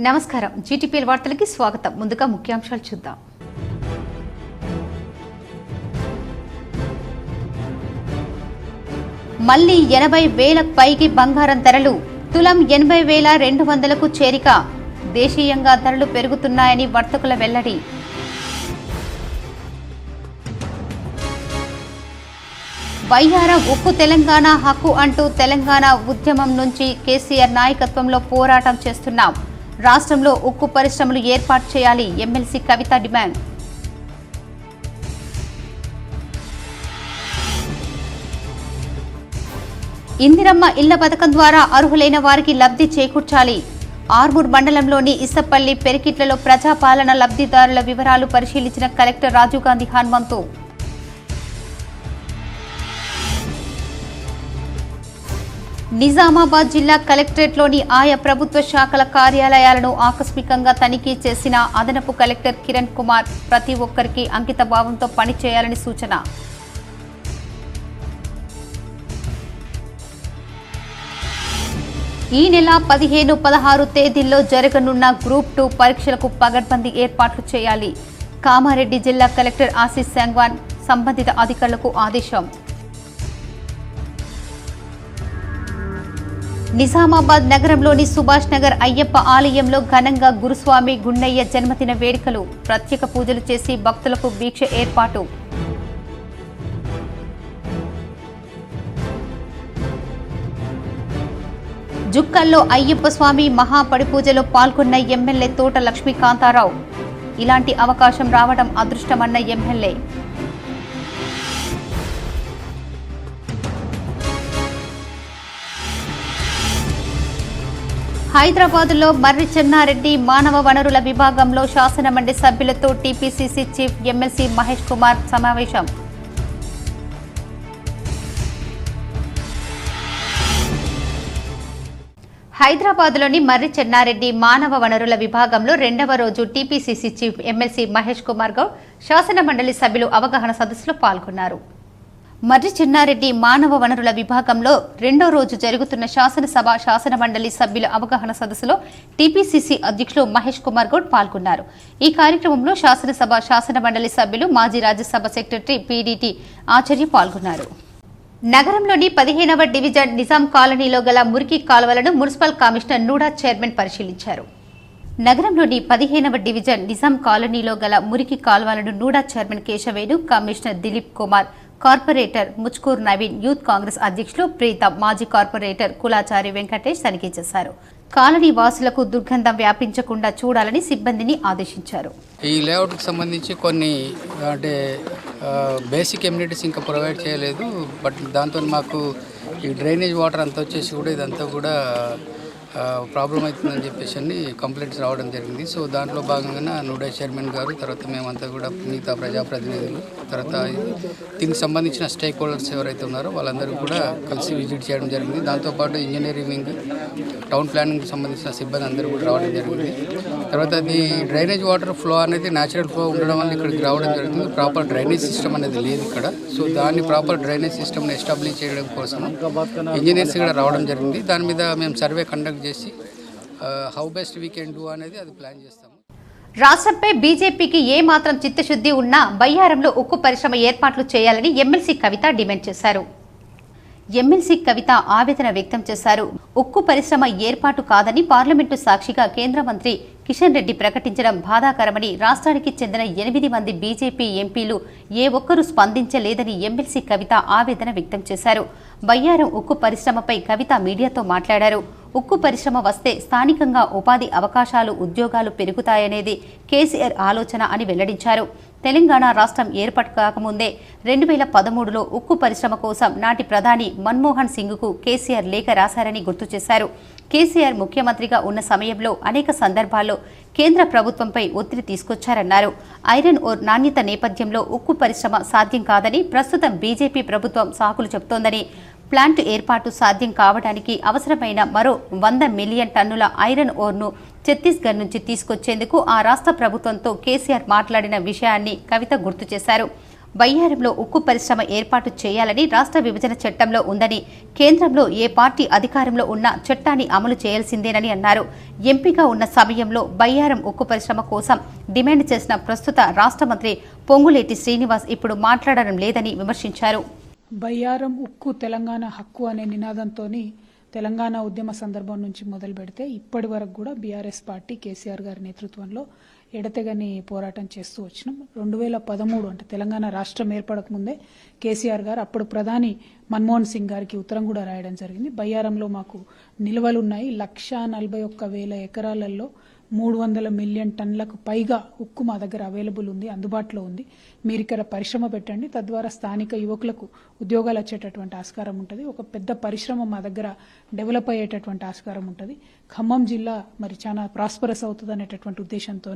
నమస్కారం జీటీపీఎల్ వార్తలకి స్వాగతం. ముందుగా ముఖ్యాంశాలు చూద్దాం. మళ్లీ 80,000 పైకి బంగారం ధరలు. తులం 80,200కు చేరిక. దేశీయంగా ధరలు పెరుగుతున్నాయని వర్తకుల వెల్లడి. బయ్యారం ఉక్కు తెలంగాణ హక్కు అంటూ తెలంగాణ ఉద్యమం నుంచి కేసీఆర్ నాయకత్వంలో పోరాటం చేస్తున్నాం. రాష్ట్రంలో ఉక్కు పరిశ్రమలు ఏర్పాటు చేయాలి. ఎమ్మెల్సీ కవిత డిమాండ్. ఇందిరమ్మ ఇళ్ల పథకం ద్వారా అర్హులైన వారికి లబ్ధి చేకూర్చాలి. ఆర్మూర్ మండలంలోని ఇసప్పల్లి పెరికిట్లలో ప్రజాపాలన లబ్ధిదారుల వివరాలు పరిశీలించిన కలెక్టర్ రాజీవ్ గాంధీ హనుమంతు. నిజామాబాద్ జిల్లా కలెక్టరేట్లోని ఆయా ప్రభుత్వ శాఖల కార్యాలయాలను ఆకస్మికంగా తనిఖీ చేసిన అదనపు కలెక్టర్ కిరణ్ కుమార్ ప్రతి ఒక్కరికి అంకిత భావంతో పనిచేయాలని సూచన. ఈ నెల 15, 16 తేదీల్లో జరగనున్న గ్రూప్ 2 పరీక్షలకు పగడ్బందీ ఏర్పాట్లు చేయాలి. కామారెడ్డి జిల్లా కలెక్టర్ ఆశీష్ సంగ్వాన్ సంబంధిత అధికారులకు ఆదేశం. నిజామాబాద్ నగరంలోని సుభాష్ నగర్ అయ్యప్ప ఆలయంలో ఘనంగా గురుస్వామి గుండయ్య జన్మదిన వేడుకలు. ప్రత్యేక పూజలు చేసి భక్తులకు దీక్ష ఏర్పాటు. జుక్కల్లో అయ్యప్ప స్వామి మహాపడి పూజలో పాల్గొన్న ఎమ్మెల్యే తోట లక్ష్మీకాంతారావు. ఇలాంటి అవకాశం రావడం అదృష్టమన్న ఎమ్మెల్యే. హైదరాబాద్లో మర్రి చెన్నారెడ్డి మానవ వనరుల విభాగంలో శాసనమండలి సభ్యులతో TPCC chief MLC Mahesh Kumar సమావేశం. హైదరాబాద్లోని మర్రి చెన్నారెడ్డి మానవ వనరుల విభాగంలో 2వ రోజు TPCC chief MLC Mahesh Kumar Goud శాసనమండలి సభ్యులు అవగాహన సదస్సులో పాల్గొన్నారు. మర్రి చెన్నారెడ్డి మానవ వనరుల విభాగంలో 2వ రోజు జరుగుతున్న శాసనసభ శాసనమండలి సభ్యుల అవగాహన సదస్సులో టీపీసీసీ అధ్యక్షులు మహేష్ కుమార్ గౌడ్ పాల్గొన్నారు. ఈ కార్యక్రమంలో శాసనసభ శాసనమండలి సభ్యులు మాజీ రాజ్యసభ సెక్రటరీ పీడీటీ ఆచార్య పాల్గొన్నారు. నగరంలోని 15వ డివిజన్ నిజాం కాలనీలో గల మురికి కాలువలను మున్సిపల్ కమిషనర్ నూడా చైర్మన్ పరిశీలించారు. నగరంలోని 15వ డివిజన్ నిజాం కాలనీలో గల మురికి కాలువలను NUDA chairman Keshavenu, commissioner Dileep Kumar, corporator Muchkur Naveen, youth Congress అధ్యక్షులు ప్రీతం, మాజీ కార్పొరేటర్ కులాచారి వెంకటేష్ తనిఖీ చేశారు. కాలనీ వాసులకు దుర్గంధం వ్యాపించకుండా చూడాలని సిబ్బందిని ఆదేశించారు. ఈ లేఅవుట్కి సంబంధించి కొన్ని బేసిక్ ఎమ్యూనిటీస్ ఇంకా ప్రొవైడ్ చేయలేదు. బట్ దాంతో మాకు ఈ డ్రైనేజ్ వాటర్ అంతా వచ్చేసి కూడా ఇదంతా కూడా ప్రాబ్లం అవుతుందని చెప్పేసి కంప్లైంట్స్ రావడం జరిగింది. సో దాంట్లో భాగంగా నూడా చైర్మన్ గారు, తర్వాత మేమంతా కూడా మిగతా ప్రజాప్రతినిధులు, తర్వాత దీనికి సంబంధించిన స్టేక్ హోల్డర్స్ ఎవరైతే ఉన్నారో వాళ్ళందరూ కూడా కలిసి విజిట్ చేయడం జరిగింది. దాంతోపాటు ఇంజనీరింగ్, టౌన్ ప్లానింగ్కి సంబంధించిన సిబ్బంది అందరూ కూడా రావడం జరిగింది. తర్వాత అది డ్రైనేజ్ వాటర్ ఫ్లో అనేది న్యాచురల్ ఫ్లో ఉండడం వల్ల ఇక్కడికి రావడం జరుగుతుంది. ప్రాపర్ డ్రైనేజ్ సిస్టమ్ అనేది లేదు ఇక్కడ. సో దాన్ని ప్రాపర్ డ్రైనేజ్ సిస్టమ్ని ఎస్టాబ్లిష్ చేయడం కోసం ఇంజనీర్స్ కూడా రావడం జరిగింది. దాని మీద మేము సర్వే కండక్ట్ చేసి how best we can do అనేది అది ప్లాన్ చేస్తాము. రాష్ట్రంపై బీజేపీకి ఏ మాత్రం చిత్తశుద్ధి ఉన్నా బయ్యారంలో ఉక్కు పరిశ్రమ ఏర్పాట్లు చేయాలని ఎమ్మెల్సీ కవిత డిమాండ్ చేశారు. ఎమ్మెల్సీ కవిత ఆవేదన వ్యక్తం చేశారు. ఉక్కు పరిశ్రమ ఏర్పాటు కాదని పార్లమెంటు సాక్షిగా కేంద్ర మంత్రి కిషన్ రెడ్డి ప్రకటించడం బాధాకరమని, రాష్ట్రానికి చెందిన 8 మంది బీజేపీ ఎంపీలు ఏ ఒక్కరూ స్పందించలేదని ఎమ్మెల్సీ కవిత ఆవేదన వ్యక్తం చేశారు. బయ్యారం ఉక్కు పరిశ్రమపై కవిత మీడియాతో మాట్లాడారు. ఉక్కు పరిశ్రమ వస్తే స్థానికంగా ఉపాధి అవకాశాలు, ఉద్యోగాలు పెరుగుతాయనేది కేసీఆర్ ఆలోచన అని వెల్లడించారు. తెలంగాణ రాష్ట్రం ఏర్పాటు కాకముందే 2013లో ఉక్కు పరిశ్రమ కోసం నాటి ప్రధాని మన్మోహన్ సింగ్కు కేసీఆర్ లేఖ రాశారని గుర్తు చేశారు. కేసీఆర్ ముఖ్యమంత్రిగా ఉన్న సమయంలో అనేక సందర్భాల్లో కేంద్ర ప్రభుత్వంపై ఒత్తిడి తీసుకొచ్చారన్నారు. ఐరన్ ఓర్ నాణ్యత నేపథ్యంలో ఉక్కు పరిశ్రమ సాధ్యం కాదని, ప్రస్తుతం బీజేపీ ప్రభుత్వం సాకులు చెబుతోందని, ప్లాంట్ ఏర్పాటు సాధ్యం కావడానికి అవసరమైన మరో 100 మిలియన్ టన్నుల ఐరన్ ఓర్ను ఛత్తీస్గఢ్ నుంచి తీసుకొచ్చేందుకు ఆ రాష్ట్ర ప్రభుత్వంతో కేసీఆర్ మాట్లాడిన విషయాన్ని కవిత గుర్తు చేశారు. బయ్యారంలో ఉక్కు పరిశ్రమ ఏర్పాటు చేయాలని రాష్ట్ర విభజన చట్టంలో ఉందని, కేంద్రంలో ఏ పార్టీ అధికారంలో ఉన్నా చట్టాన్ని అమలు చేయాల్సిందేనని అన్నారు. ఎంపీగా ఉన్న సమయంలో బయ్యారం ఉక్కు పరిశ్రమ కోసం డిమాండ్ చేసిన ప్రస్తుత రాష్ట్ర మంత్రి పొంగులేటి శ్రీనివాస్ ఇప్పుడు మాట్లాడడం లేదని విమర్శించారు. బయ్యారం ఉక్కు తెలంగాణ హక్కు అనే నినాదంతో తెలంగాణ ఉద్యమ సందర్భం నుంచి మొదలు పెడితే ఇప్పటి వరకు కూడా బీఆర్ఎస్ పార్టీ కేసీఆర్ గారి నేతృత్వంలో ఎడతెగని పోరాటం చేస్తూ వచ్చినాం. 2013 అంటే తెలంగాణ రాష్ట్రం ఏర్పడక ముందే కేసీఆర్ గారు అప్పుడు ప్రధాని మన్మోహన్ సింగ్ గారికి ఉత్తరం కూడా రాయడం జరిగింది. బయ్యారంలో మాకు నిల్వలున్నాయి, 141,000 ఎకరాలలో 300 మిలియన్ టన్నులకు పైగా ఉక్కు మా దగ్గర అవైలబుల్ ఉంది, అందుబాటులో ఉంది. మీరు ఇక్కడ పరిశ్రమ పెట్టండి, తద్వారా స్థానిక యువకులకు ఉద్యోగాలు వచ్చేటటువంటి ఆస్కారం ఉంటుంది. ఒక పెద్ద పరిశ్రమ మా దగ్గర డెవలప్ అయ్యేటటువంటి ఆస్కారం ఉంటుంది. ఖమ్మం జిల్లా మరి చాలా ప్రాస్పరస్ అవుతుంది అనేటటువంటి ఉద్దేశంతో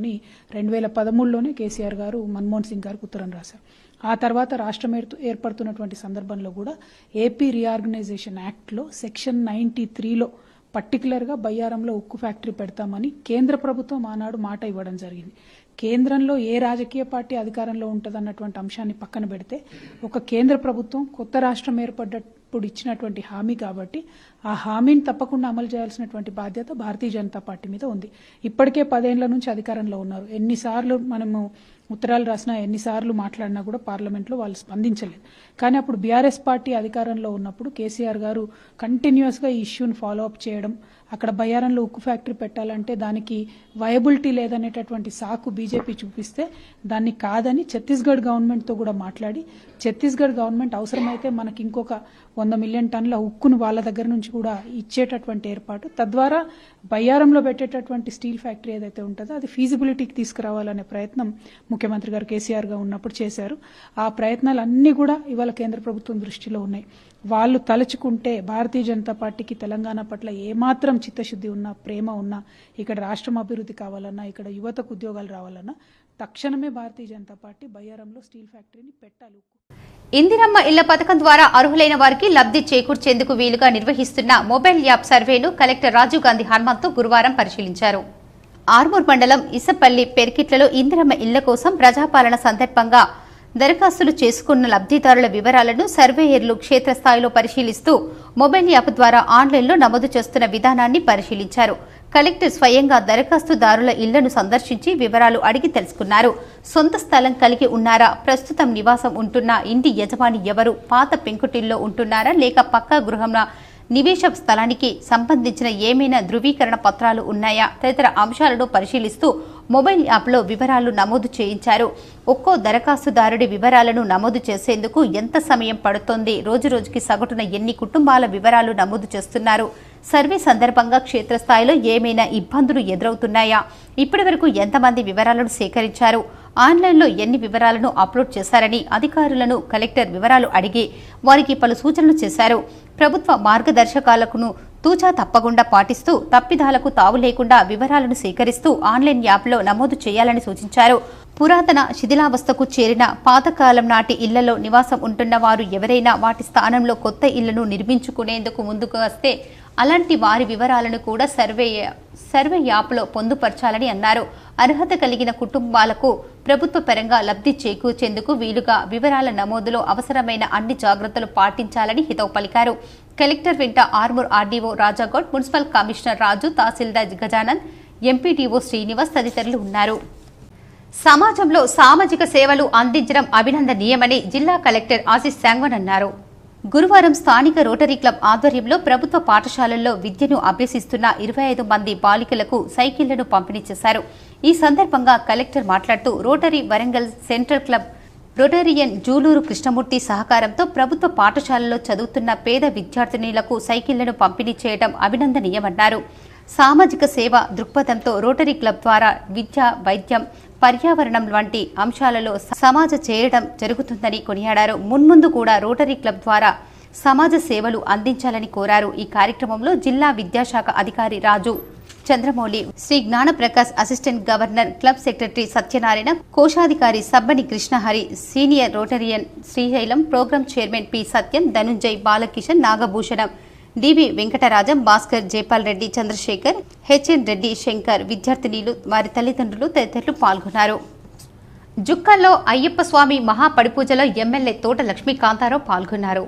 2013లోనే కేసీఆర్ గారు మన్మోహన్ సింగ్ గారికి ఉత్తరం రాశారు. ఆ తర్వాత రాష్ట్రం ఏర్పడుతున్నటువంటి సందర్భంలో కూడా ఏపీ రీఆర్గనైజేషన్ యాక్ట్లో సెక్షన్ 93లో పర్టికులర్గా బయ్యారంలో ఉక్కు ఫ్యాక్టరీ పెడతామని కేంద్ర ప్రభుత్వం ఆనాడు మాట ఇవ్వడం జరిగింది. కేంద్రంలో ఏ రాజకీయ పార్టీ అధికారంలో ఉంటుందన్నటువంటి అంశాన్ని పక్కన పెడితే ఒక కేంద్ర ప్రభుత్వం కొత్త రాష్ట్రం ఏర్పడ్డప్పుడు ఇచ్చినటువంటి హామీ కాబట్టి ఆ హామీని తప్పకుండా అమలు చేయాల్సినటువంటి బాధ్యత భారతీయ జనతా పార్టీ మీద ఉంది. ఇప్పటికే 10 ఏళ్ల నుంచి అధికారంలో ఉన్నారు. ఎన్నిసార్లు మనము ఉత్తరాలు రాసినా, ఎన్నిసార్లు మాట్లాడినా కూడా పార్లమెంట్లో వాళ్ళు స్పందించలేదు. కానీ అప్పుడు బీఆర్ఎస్ పార్టీ అధికారంలో ఉన్నప్పుడు కేసీఆర్ గారు కంటిన్యూస్గా ఈ ఇష్యూని ఫాలో అప్ చేయడం, అక్కడ బయ్యారంలో ఉక్కు ఫ్యాక్టరీ పెట్టాలంటే దానికి వయబిలిటీ లేదనేటటువంటి సాకు బీజేపీ చూపిస్తే దాన్ని కాదని ఛత్తీస్గఢ్ గవర్నమెంట్తో కూడా మాట్లాడి, ఛత్తీస్గఢ్ గవర్నమెంట్ అవసరమైతే మనకి ఇంకొక 100 మిలియన్ టన్నుల ఉక్కును వాళ్ళ దగ్గర నుంచి కూడా ఇచ్చేటటువంటి ఏర్పాటు, తద్వారా బయ్యారంలో పెట్టేటటువంటి స్టీల్ ఫ్యాక్టరీ ఏదైతే ఉంటుందో అది ఫీజిబిలిటీకి తీసుకురావాలనే ప్రయత్నం ముఖ్యమంత్రి గారు కేసీఆర్గా ఉన్నప్పుడు చేశారు. ఆ ప్రయత్నాలన్నీ కూడా ఇవాళ కేంద్ర ప్రభుత్వం దృష్టిలో ఉన్నాయి. వాళ్ళు తలుచుకుంటే భారతీయ జనతా పార్టీకి తెలంగాణ పట్ల ఏమాత్రం చిత్తశుద్ధి ఉన్నా, ప్రేమ ఉన్నా, ఇక్కడ రాష్ట్రం అభివృద్ధి కావాలన్నా, ఇక్కడ యువతకు ఉద్యోగాలు రావాలన్నా తక్షణమే భారతీయ జనతా పార్టీ బయ్యారంలో స్టీల్ ఫ్యాక్టరీని పెట్టాలి. ఇందిరమ్మ ఇళ్ల పథకం ద్వారా అర్హులైన వారికి లబ్ధి చేకూర్చేందుకు వీలుగా నిర్వహిస్తున్న మొబైల్ యాప్ సర్వేను కలెక్టర్ రాజీవ్ గాంధీ హనుమంతు గురువారం పరిశీలించారు. ఆర్మూర్ మండలం ఇసపల్లి పెరికిట్లలో ఇందిరమ్మ ఇళ్ల కోసం ప్రజాపాలన సందర్భంగా దరఖాస్తులు చేసుకున్న లబ్ధిదారుల వివరాలను సర్వేయర్లు క్షేత్రస్థాయిలో పరిశీలిస్తూ మొబైల్ యాప్ ద్వారా ఆన్లైన్లో నమోదు చేస్తున్న విధానాన్ని పరిశీలించారు. కలెక్టర్ స్వయంగా దరఖాస్తుదారుల ఇళ్లను సందర్శించి వివరాలు అడిగి తెలుసుకున్నారు. సొంత స్థలం కలిగి ఉన్నారా, ప్రస్తుతం నివాసం ఉంటున్న ఇంటి యజమాని ఎవరు, పాత పెంకుటిల్లో ఉంటున్నారా లేక పక్కా గృహంలో నివేశ స్థలానికి సంబంధించిన ఏమైనా ధృవీకరణ పత్రాలు ఉన్నాయా తదితర అంశాలను పరిశీలిస్తూ మొబైల్ యాప్లో వివరాలు నమోదు చేయించారు. ఒక్కో దరఖాస్తుదారుడి వివరాలను నమోదు చేసేందుకు ఎంత సమయం పడుతోంది, రోజురోజుకి సగటున ఎన్ని కుటుంబాల వివరాలు నమోదు చేస్తున్నారు, సర్వే సందర్భంగా క్షేత్రస్థాయిలో ఏమైనా ఇబ్బందులు ఎదురవుతున్నాయా, ఇప్పటి వరకు ఎంతమంది వివరాలను సేకరించారు, ఆన్లైన్లో ఎన్ని వివరాలను అప్లోడ్ చేశారని అధికారులను కలెక్టర్ వివరాలు అడిగి వారికి పలు సూచనలు చేశారు. ప్రభుత్వ మార్గదర్శకాలను తూచా తప్పకుండా పాటిస్తూ తప్పిదాలకు తావు లేకుండా వివరాలను సేకరిస్తూ ఆన్లైన్ యాప్లో నమోదు చేయాలని సూచించారు. పురాతన శిథిలావస్థకు చేరిన పాతకాలం నాటి ఇళ్లలో నివాసం ఉంటున్న వారు ఎవరైనా వాటి స్థానంలో కొత్త ఇళ్లను నిర్మించుకునేందుకు ముందుకు వస్తే అలాంటి వారి వివరాలను కూడా సర్వే యాప్లో పొందుపరచాలని అన్నారు. అర్హత కలిగిన కుటుంబాలకు ప్రభుత్వ పరంగా లబ్ధి చేకూర్చేందుకు వీలుగా వివరాల నమోదులో అవసరమైన అన్ని జాగ్రత్తలు పాటించాలని హితవు పలికారు. కలెక్టర్ వెంట Armoor RDO Rajagoud, municipal commissioner Raju, తహసీల్దార్ గజానంద్, ఎంపీడీఓ శ్రీనివాస్ తదితరులు ఉన్నారు. సమాజంలో సామాజిక సేవలు అందించడం అభినందనీయమని జిల్లా కలెక్టర్ ఆశీష్ శాంగ్వన్ అన్నారు. గురువారం స్థానిక రోటరీ క్లబ్ ఆధ్వర్యంలో ప్రభుత్వ పాఠశాలల్లో విద్యను అభ్యసిస్తున్న 25 మంది బాలికలకు సైకిళ్లను పంపిణీ చేశారు. ఈ సందర్భంగా కలెక్టర్ మాట్లాడుతూ rotary Warangal central club, Rotarian Juluru Krishnamurthy సహకారంతో ప్రభుత్వ పాఠశాలలో చదువుతున్న పేద విద్యార్థినులకు సైకిళ్లను పంపిణీ చేయడం అభినందనీయమన్నారు. సామాజిక సేవ దృక్పథంతో రోటరీ క్లబ్ ద్వారా విద్య, వైద్యం, పర్యావరణం వంటి అంశాలలో సమాజ చేయడం జరుగుతుందని కొనియాడారు. మున్ముందు కూడా రోటరీ క్లబ్ ద్వారా సమాజ సేవలు అందించాలని కోరారు. ఈ కార్యక్రమంలో జిల్లా విద్యాశాఖ అధికారి Raju, Chandramouli, Sri Jnanaprakash, assistant governor, club secretary Satyanarayana, కోశాధికారి Sabbani Krishnahari, senior Rotarian Srisailam, programme chairman P Satyam, Dhanunjay, Balakishan, Nagabhushanam, DV Venkatarajam, Bhaskar, Jaipal Reddy, Chandrasekhar, HN Reddy, Shankar, విద్యార్థినీలు, వారి తల్లిదండ్రులు తదితరులు పాల్గొన్నారు. జుక్కల్లో అయ్యప్ప స్వామి మహాపడిపూజలో ఎమ్మెల్యే తోట లక్ష్మీకాంతారావు పాల్గొన్నారు.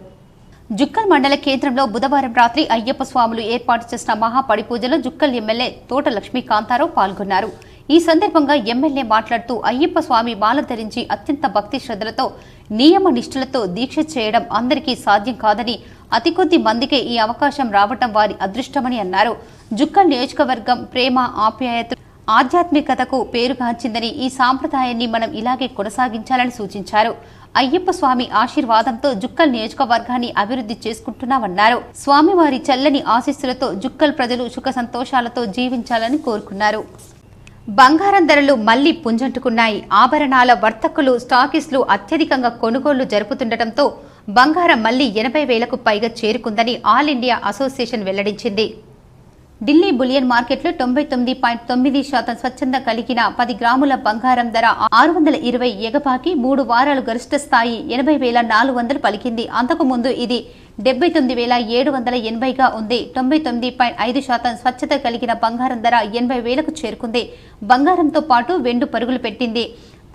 జుక్కల్ మండల కేంద్రంలో బుధవారం రాత్రి అయ్యప్ప స్వాములు ఏర్పాటు చేసిన మహాపడిపూజలో జుక్కల్ ఎమ్మెల్యే తోట లక్ష్మీకాంతారావు పాల్గొన్నారు. ఈ సందర్భంగా ఎమ్మెల్యే మాట్లాడుతూ అయ్యప్ప స్వామి మాల ధరించి అత్యంత భక్తి శ్రద్ధలతో నియమ నిష్ఠలతో దీక్ష చేయడం అందరికీ సాధ్యం కాదని, అతి కొద్ది మందికే ఈ అవకాశం రావటం వారి అదృష్టమని అన్నారు. జుక్కల్ నియోజకవర్గం ప్రేమ, ఆప్యాయత, ఆధ్యాత్మికతకు పేరుగాంచిందని, ఈ సాంప్రదాయాన్ని మనం ఇలాగే కొనసాగించాలని సూచించారు. అయ్యప్ప స్వామి ఆశీర్వాదంతో జుక్కల్ నియోజకవర్గాన్ని అభివృద్ధి చేసుకుంటున్నామన్నారు. స్వామివారి చల్లని ఆశీస్సులతో జుక్కల్ ప్రజలు సుఖ సంతోషాలతో జీవించాలని కోరుకున్నారు. బంగారం ధరలు మళ్లీ పుంజంటుకున్నాయి. ఆభరణాల వర్తకులు, స్టాకిస్టులు అత్యధికంగా కొనుగోళ్లు జరుపుతుండటంతో బంగారం మళ్లీ 80,000కు పైగా చేరుకుందని ఆల్ ఇండియా అసోసియేషన్ వెల్లడించింది. ఢిల్లీ బులియన్ మార్కెట్లో 99.9% స్వచ్ఛంద కలిగిన 10 గ్రాముల బంగారం ధర 620 ఎగపాకి 3 వారాలు గరిష్ట స్థాయి 80,400 పలికింది. అంతకు ముందు ఇది 79,780గా ఉంది. 99.5% స్వచ్ఛత కలిగిన బంగారం ధర 80,000కు చేరుకుంది. బంగారంతో పాటు వెండి పరుగులు పెట్టింది.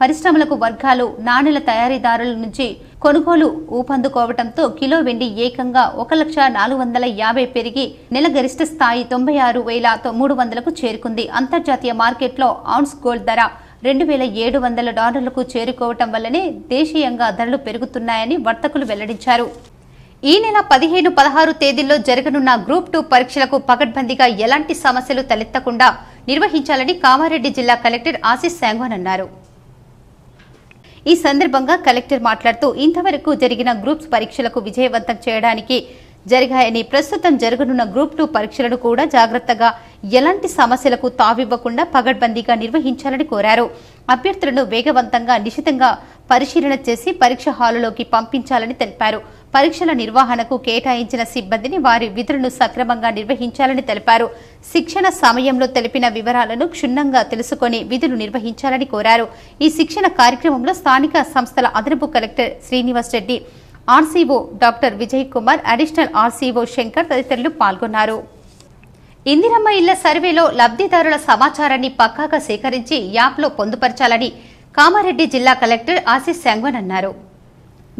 పరిశ్రమలకు, వర్గాలు, నాణేల తయారీదారుల నుంచి కొనుగోలు ఊపందుకోవడంతో కిలో వెండి ఏకంగా 1,450,000 పెరిగి నెల గరిష్ట స్థాయి 96,300కు చేరుకుంది. అంతర్జాతీయ మార్కెట్లో ఔన్స్ గోల్డ్ ధర $2,700కు చేరుకోవటం వల్లనే దేశీయంగా ధరలు పెరుగుతున్నాయని వర్తకులు వెల్లడించారు. ఈ నెల 15, 16 తేదీల్లో జరగనున్న గ్రూప్ 2 పరీక్షలకు పకడ్బందీగా ఎలాంటి సమస్యలు తలెత్తకుండా నిర్వహించాలని కామారెడ్డి జిల్లా కలెక్టర్ ఆశీష్ శాంగ్వాన్ అన్నారు. ఈ సందర్భంగా కలెక్టర్ మాట్లాడుతూ ఇంతవరకు జరిగిన గ్రూప్స్ పరీక్షలకు విజయవంతం చేయడానికి జరిగాయని, ప్రస్తుతం జరగనున్న గ్రూప్ 2 పరీక్షలను కూడా జాగ్రత్తగా ఎలాంటి సమస్యలకు తావివ్వకుండా పగడ్బందీగా నిర్వహించాలని కోరారు. అభ్యర్థులను వేగవంతంగా, నిశితంగా పరిశీలన చేసి పరీక్ష హాలులోకి పంపించాలని తెలిపారు. పరీక్షల నిర్వహణకు కేటాయించిన సిబ్బందిని వారి విధులను సక్రమంగా నిర్వహించాలని తెలిపారు. శిక్షణ సమయంలో తెలిపిన వివరాలను క్షుణ్ణంగా తెలుసుకొని విధులు నిర్వహించాలని కోరారు. ఈ శిక్షణ కార్యక్రమంలో స్థానిక సంస్థల అదనపు collector Srinivas Reddy, RCO doctor Vijay Kumar, additional RCO Shankar తదితరులు పాల్గొన్నారు. ఇందిరమ్మ ఇళ్ల సర్వేలో లబ్ధిదారుల సమాచారాన్ని పక్కాగా సేకరించి యాప్లో పొందుపరచాలని కామారెడ్డి జిల్లా కలెక్టర్ ఆశీష్ శాంగ్వాన్ అన్నారు.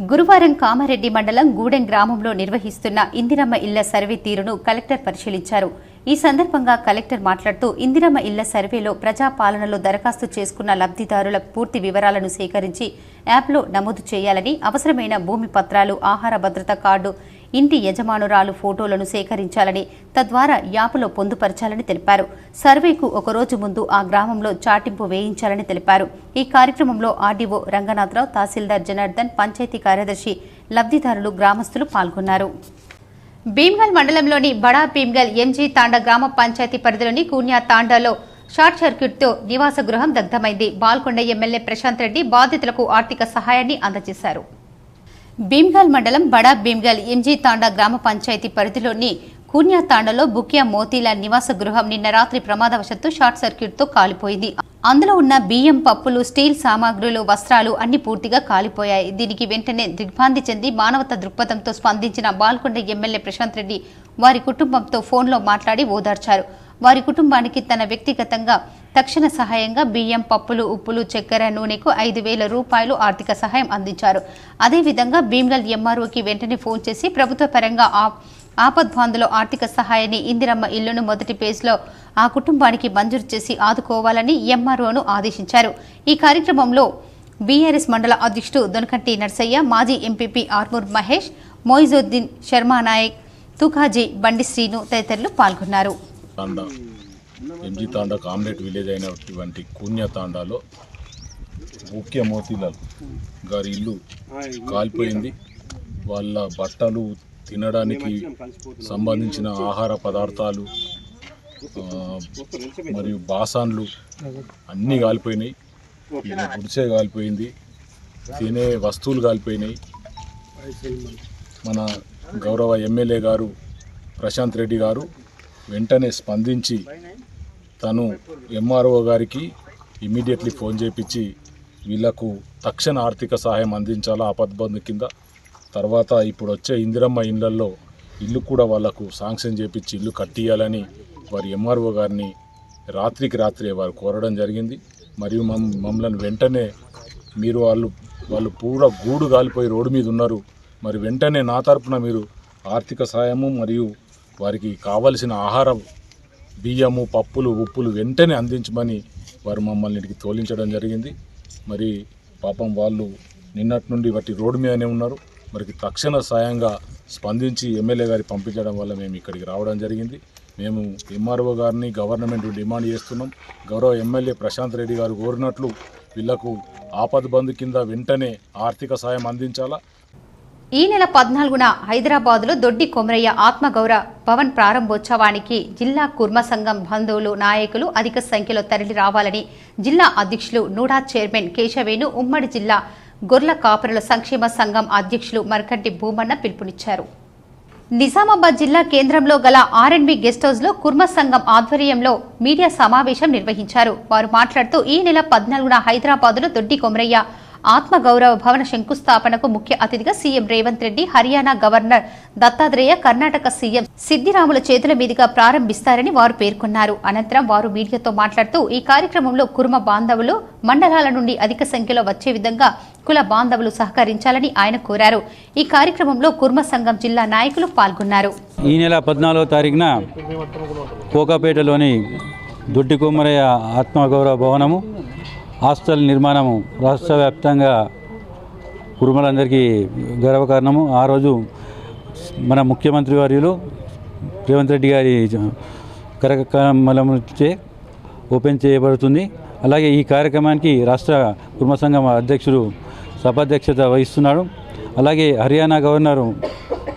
గురువారం కామారెడ్డి మండలం గూడెం గ్రామంలో నిర్వహిస్తున్న ఇందిరమ్మ ఇళ్ల సర్వే తీరును కలెక్టర్ పరిశీలించారు. ఈ సందర్భంగా కలెక్టర్ మాట్లాడుతూ ఇందిరమ్మ ఇళ్ల సర్వేలో ప్రజాపాలనలో దరఖాస్తు చేసుకున్న లబ్ధిదారుల పూర్తి వివరాలను సేకరించి యాప్లో నమోదు చేయాలని, అవసరమైన భూమి పత్రాలు, ఆహార భద్రత కార్డు, ఇంటి యజమానురాలు ఫోటోలను సేకరించాలని, తద్వారా యాప్లో పొందుపరచాలని తెలిపారు. సర్వేకు ఒకరోజు ముందు ఆ గ్రామంలో చాటింపు వేయించాలని తెలిపారు. ఈ కార్యక్రమంలో ఆర్డీఓ రంగనాథరావు, తహసీల్దార్ జనార్దన్, పంచాయతీ కార్యదర్శి, లబ్ధిదారులు, గ్రామస్తులు పాల్గొన్నారు. భీమ్గల్ మండలంలోని బడా భీమ్గల్ ఎంజీ తాండా గ్రామ పంచాయతీ పరిధిలోని కూన్యా తాండాలో షార్ట్ సర్క్యూట్తో నివాస గృహం దగ్ధమైంది. బాల్కొండ ఎమ్మెల్యే ప్రశాంత్ రెడ్డి బాధితులకు ఆర్థిక సహాయాన్ని అందజేశారు. భీమ్గల్ మండలం బడా భీమ్గల్ ఎంజీ తాండా గ్రామ పంచాయతీ పరిధిలోని కూన్యా తాండాలో బుకియా మోతీలాల్ నివాస గృహం నిన్న రాత్రి ప్రమాదవశత్తు షార్ట్ సర్క్యూట్తో కాలిపోయింది. అందులో ఉన్న బియ్యం, పప్పులు, స్టీల్ సామాగ్రులు, వస్త్రాలు అన్ని పూర్తిగా కాలిపోయాయి. దీనికి వెంటనే దిగ్భ్రాంతి చెంది మానవతా దృక్పథంతో స్పందించిన బాల్కొండ ఎమ్మెల్యే ప్రశాంత్ రెడ్డి వారి కుటుంబంతో ఫోన్లో మాట్లాడి ఓదార్చారు. వారి కుటుంబానికి తన వ్యక్తిగతంగా తక్షణ సహాయంగా బియ్యం, పప్పులు, ఉప్పులు, చక్కెర, నూనెకు 5,000 రూపాయలు ఆర్థిక సహాయం అందించారు. అదేవిధంగా భీమ్గల్ ఎంఆర్ఓకి వెంటనే ఫోన్ చేసి ప్రభుత్వ పరంగా ఆపద్బాంధులో ఆర్థిక సహాయాన్ని, ఇందిరమ్మ ఇల్లును మొదటి పేజ్లో ఆ కుటుంబానికి మంజూరు చేసి ఆదుకోవాలని ఎంఆర్ఓను ఆదేశించారు. ఈ కార్యక్రమంలో బీఆర్ఎస్ మండల అధ్యక్షుడు దొనకంటి నర్సయ్య, మాజీ ఎంపీపీ ఆర్మూర్ మహేష్, మొయిజుద్దీన్, శర్మా నాయక్, తుకాజీ, బండి శ్రీను తదితరులు పాల్గొన్నారు. ఎంజీ తాండా కామ్రేడ్ విలేజ్ అయినటువంటి కూన్యా తాండాలో ముఖ్య మోతీలాల్ గారి ఇల్లు కాలిపోయింది. వాళ్ళ బట్టలు, తినడానికి సంబంధించిన ఆహార పదార్థాలు మరియు బాసాన్లు అన్నీ కాలిపోయినాయి. గుడిసె కాలిపోయింది, తినే వస్తువులు కాలిపోయినాయి. మన గౌరవ ఎమ్మెల్యే గారు ప్రశాంత్ రెడ్డి గారు వెంటనే స్పందించి తను ఎంఆర్ఓ గారికి ఇమీడియట్లీ ఫోన్ చేపించి వీళ్లకు తక్షణ ఆర్థిక సహాయం అందించాలా ఆపద్బంధు కింద. తర్వాత ఇప్పుడు వచ్చే ఇందిరమ్మ ఇళ్లల్లో ఇల్లు కూడా వాళ్లకు శాంక్షన్ చేపించి ఇల్లు కట్టియాలని వారి ఎంఆర్ఓ గారిని రాత్రికి రాత్రే వారు కోరడం జరిగింది. మరియు మమ్మల్ని వెంటనే మీరు వాళ్ళు పూరా గూడు గాలిపోయి రోడ్డు మీద ఉన్నారు. మరి వెంటనే నా తరపున మీరు ఆర్థిక సాయము మరియు వారికి కావలసిన ఆహారం బియ్యము పప్పులు ఉప్పులు వెంటనే అందించమని వారు మమ్మల్ని ఇంటికి తోలించడం జరిగింది. మరి పాపం వాళ్ళు నిన్నటి నుండి వాటి రోడ్డు మీదనే ఉన్నారు. మరి తక్షణ సాయంగా స్పందించి ఎమ్మెల్యే గారి పంపించడం వల్ల మేము ఇక్కడికి రావడం జరిగింది. మేము ఎంఆర్ఓ గారిని గవర్నమెంట్ డిమాండ్ చేస్తున్నాం. గౌరవ ఎమ్మెల్యే ప్రశాంత్ రెడ్డి గారు కోరినట్లు వీళ్లకు ఆపద బంధు కింద వెంటనే ఆర్థిక సాయం అందించాలా. ఈ నెల 14న హైదరాబాద్లో దొడ్డి కొమరయ్య ఆత్మగౌరవ భవన్ ప్రారంభోత్సవానికి జిల్లా కుర్మ సంఘం బంధువులు నాయకులు అధిక సంఖ్యలో తరలి రావాలని జిల్లా అధ్యక్షులు నూడా చైర్మన్ కేశవేణు, ఉమ్మడి జిల్లా గొర్ల కాపరుల సంక్షేమ సంఘం అధ్యక్షులు మర్కంటి భూమన్న పిలుపునిచ్చారు. నిజామాబాద్ జిల్లా కేంద్రంలో గల ఆర్ఎండ్బి గెస్ట్ హౌస్ లో కుర్మ సంఘం ఆధ్వర్యంలో మీడియా సమావేశం నిర్వహించారు. వారు మాట్లాడుతూ ఈ నెల 14న హైదరాబాద్లో దొడ్డి కొమరయ్య ఆత్మగౌరవ భవన శంకుస్థాపనకు ముఖ్య అతిథిగా CM Revanth Reddy, Haryana governor Dattatreya, Karnataka CM సిద్దిరాముల చేతుల మీదుగా ప్రారంభిస్తారని వారు పేర్కొన్నారు. అనంతరం వారు మీడియాతో మాట్లాడుతూ ఈ కార్యక్రమంలో కుర్మ బాంధవులు మండలాల నుండి అధిక సంఖ్యలో వచ్చే విధంగా కుల బాంధవులు సహకరించాలని ఆయన కోరారు. ఈ కార్యక్రమంలో కుర్మ సంఘం జిల్లా నాయకులు పాల్గొన్నారు. ఈ నెల 14వ తారీఖున కోకాపేటలోని దొడ్డి కొమరయ్య ఆత్మగౌరవ భవనము హాస్టల్ నిర్మాణము రాష్ట్ర వ్యాప్తంగా కుర్మలందరికీ గర్వకారణము. ఆ రోజు మన ముఖ్యమంత్రి వర్యులు రేవంత్ రెడ్డి గారి కార్యక్రమంచే ఓపెన్ చేయబడుతుంది. అలాగే ఈ కార్యక్రమానికి రాష్ట్ర కుర్మ సంఘం అధ్యక్షుడు సభాధ్యక్షత వహిస్తున్నాడు. అలాగే హర్యానా గవర్నరు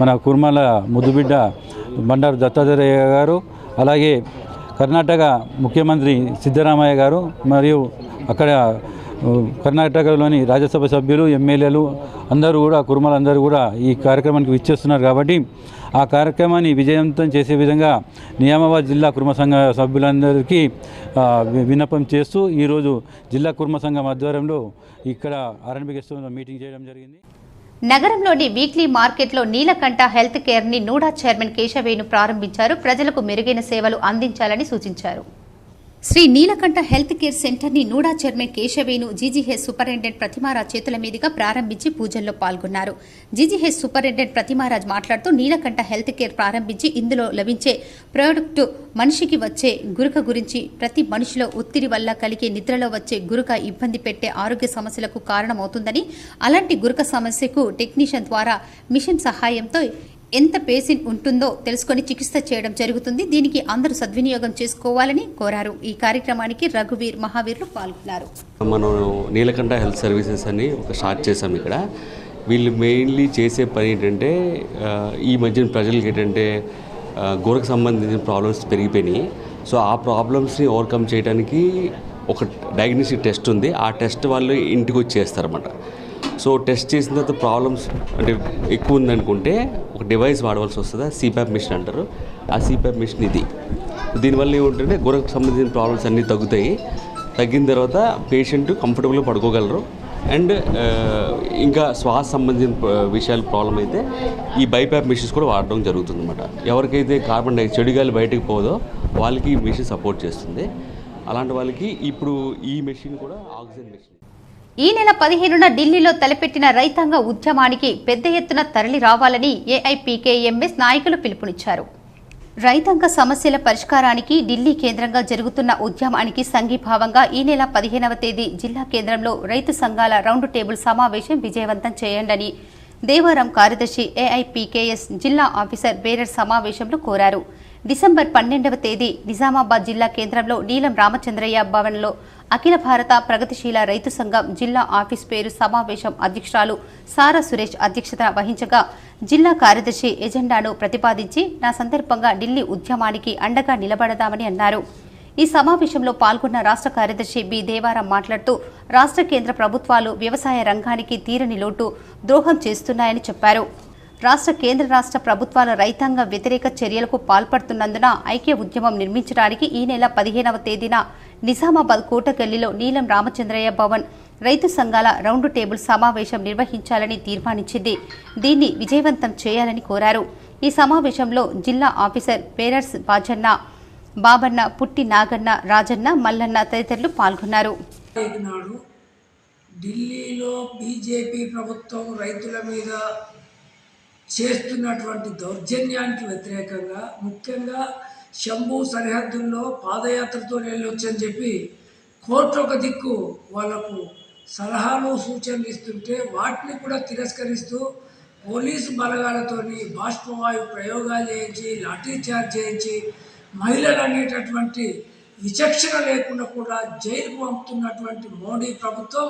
మన కుర్మల ముద్దుబిడ్డ బండారు దత్తాత్రేయ గారు, అలాగే కర్ణాటక ముఖ్యమంత్రి సిద్ధరామయ్య గారు మరియు అక్కడ కర్ణాటకలోని రాజ్యసభ సభ్యులు, ఎమ్మెల్యేలు అందరూ కూడా కుర్మలందరూ కూడా ఈ కార్యక్రమానికి విచ్చేస్తున్నారు. కాబట్టి ఆ కార్యక్రమాన్ని విజయవంతం చేసే విధంగా నిజామాబాద్ జిల్లా కుర్మ సంఘ సభ్యులందరికీ విన్నపం చేస్తూ ఈరోజు జిల్లా కుర్మ సంఘం ఆధ్వర్యంలో ఇక్కడ ఆర్ఎండ్బి గెస్ట్ హౌస్లో మీటింగ్ చేయడం జరిగింది. నగరంలోని వీక్లీ మార్కెట్లో నీలకంఠ హెల్త్ కేర్ ని నూడా చైర్మన్ కేశవేణు ప్రారంభించారు. ప్రజలకు మెరుగైన సేవలు అందించాలని సూచించారు. Sri Neelakantha health care centre ని NUDA chairman Keshavenu, GGH superintendent Pratimaraj చేతుల మీదుగా ప్రారంభించి పూజల్లో పాల్గొన్నారు. జీజీహెచ్ సూపరింటెండెంట్ ప్రతిమారాజ్ మాట్లాడుతూ నీలకంఠ హెల్త్ కేర్ ప్రారంభించి ఇందులో లభించే ప్రొడక్టు మనిషికి వచ్చే గురక గురించి, ప్రతి మనిషిలో ఒత్తిడి వల్ల కలిగే నిద్రలో వచ్చే గురక ఇబ్బంది పెట్టే ఆరోగ్య సమస్యలకు కారణమవుతుందని, అలాంటి గురక సమస్యకు టెక్నీషియన్ ద్వారా మిషన్ సహాయంతో ఎంత పేషెంట్ ఉంటుందో తెలుసుకొని చికిత్స చేయడం జరుగుతుంది. దీనికి అందరూ సద్వినియోగం చేసుకోవాలని కోరారు. ఈ కార్యక్రమానికి రఘువీర్, మహావీర్లు పాల్గొన్నారు. మనం నీలకంఠ హెల్త్ సర్వీసెస్ అని ఒక స్టార్ట్ చేసాం. ఇక్కడ వీళ్ళు మెయిన్లీ చేసే పని ఏంటంటే ఈ మధ్యన ప్రజలకి ఏంటంటే గోరకు సంబంధించిన ప్రాబ్లమ్స్ పెరిగిపోయినాయి. సో ఆ ప్రాబ్లమ్స్ని ఓవర్కమ్ చేయడానికి ఒక డయాగ్నోస్టిక్ టెస్ట్ ఉంది. ఆ టెస్ట్ వాళ్ళు ఇంటికి వచ్చి చేస్తారన్నమాట. సో టెస్ట్ చేసిన తర్వాత ప్రాబ్లమ్స్ అంటే ఎక్కువ ఉందనుకుంటే ఒక డివైస్ వాడవలసి వస్తుంది. సిప్యాప్ మిషన్ అంటారు. ఆ సిప్యాప్ మిషన్ ఇది. దీనివల్ల ఏమిటంటే గోరకు సంబంధించిన ప్రాబ్లమ్స్ అన్నీ తగ్గుతాయి. తగ్గిన తర్వాత పేషెంట్ కంఫర్టబుల్గా పడుకోగలరు. అండ్ ఇంకా శ్వాస సంబంధించిన విషయాలు ప్రాబ్లం అయితే ఈ బైప్యాప్ మిషన్స్ కూడా వాడడం జరుగుతుంది అన్నమాట. ఎవరికైతే కార్బన్ డైఆక్సైడ్ చెడుగాలి బయటకు పోదో వాళ్ళకి ఈ మిషన్ సపోర్ట్ చేస్తుంది. అలాంటి వాళ్ళకి ఇప్పుడు ఈ మెషిన్ కూడా ఆక్సిజన్ మెషిన్. ఈ నెల 15న ఢిల్లీలో తలపెట్టిన రైతాంగ ఉద్యమానికి పెద్ద ఎత్తున తరలి రావాలని ఏఐపీకేఎంఎస్ నాయకులు పిలుపునిచ్చారు. రైతాంగ సమస్యల పరిష్కారానికి ఢిల్లీ కేంద్రంగా జరుగుతున్న ఉద్యమానికి సంఘీభావంగా ఈ నెల 15వ తేదీ జిల్లా కేంద్రంలో రైతు సంఘాల రౌండ్ టేబుల్ సమావేశం విజయవంతం చేయండని దేవారం కార్యదర్శి ఏఐపీకేఎస్ జిల్లా ఆఫీసర్ బేరర్ సమావేశంలో కోరారు. డిసెంబర్ 12వ తేదీ నిజామాబాద్ జిల్లా కేంద్రంలో నీలం రామచంద్రయ్య భవన్లో అఖిల భారత ప్రగతిశీల రైతు సంఘం జిల్లా ఆఫీస్ పేరు సమావేశం అధ్యక్షురాలు సారా సురేష్ అధ్యక్షత వహించగా జిల్లా కార్యదర్శి ఎజెండాను ప్రతిపాదించి నా సందర్భంగా ఢిల్లీ ఉద్యమానికి అండగా నిలబడదామని అన్నారు. ఈ సమావేశంలో పాల్గొన్న రాష్ట్ర కార్యదర్శి బి దేవారం మాట్లాడుతూ రాష్ట్ర కేంద్ర ప్రభుత్వాలు వ్యవసాయ రంగానికి తీరని లోటు ద్రోహం చేస్తున్నాయని చెప్పారు. కేంద్ర రాష్ట్ర ప్రభుత్వాల రైతాంగ వ్యతిరేక చర్యలకు పాల్పడుతున్నందున ఐక్య ఉద్యమం నిర్మించడానికి ఈ నెల 15వ తేదీన నిజామాబాద్ కోటగల్లీలో నీలం రామచంద్రయ్య భవన్ రైతు సంఘాల రౌండ్ టేబుల్ సమావేశం నిర్వహించాలని తీర్మానించింది. దీన్ని విజయవంతం చేయాలని కోరారు. ఈ సమావేశంలో జిల్లా ఆఫీసర్ బేరర్స్ బాబన్న, పుట్టి నాగన్న, రాజన్న, మల్లన్న తదితరులు పాల్గొన్నారు. ఢిల్లీలో బీజేపీ ప్రభుత్వం రైతుల మీద చేస్తున్నటువంటి దౌర్జన్యానికి వ్యతిరేకంగా ముఖ్యంగా శంభు సరిహద్దుల్లో పాదయాత్రతో వెళ్ళొచ్చని చెప్పి కోర్టు ఒక దిక్కు వాళ్లకు సలహాలు సూచనలు ఇస్తుంటే వాటిని కూడా తిరస్కరిస్తూ పోలీసు బలగాలతోని బాష్పవాయు ప్రయోగాలు చేయించి లాఠీ చార్జ్ చేయించి మహిళలు అనేటటువంటి విచక్షణ లేకుండా కూడా జైలుకు పంపుతున్నటువంటి మోడీ ప్రభుత్వం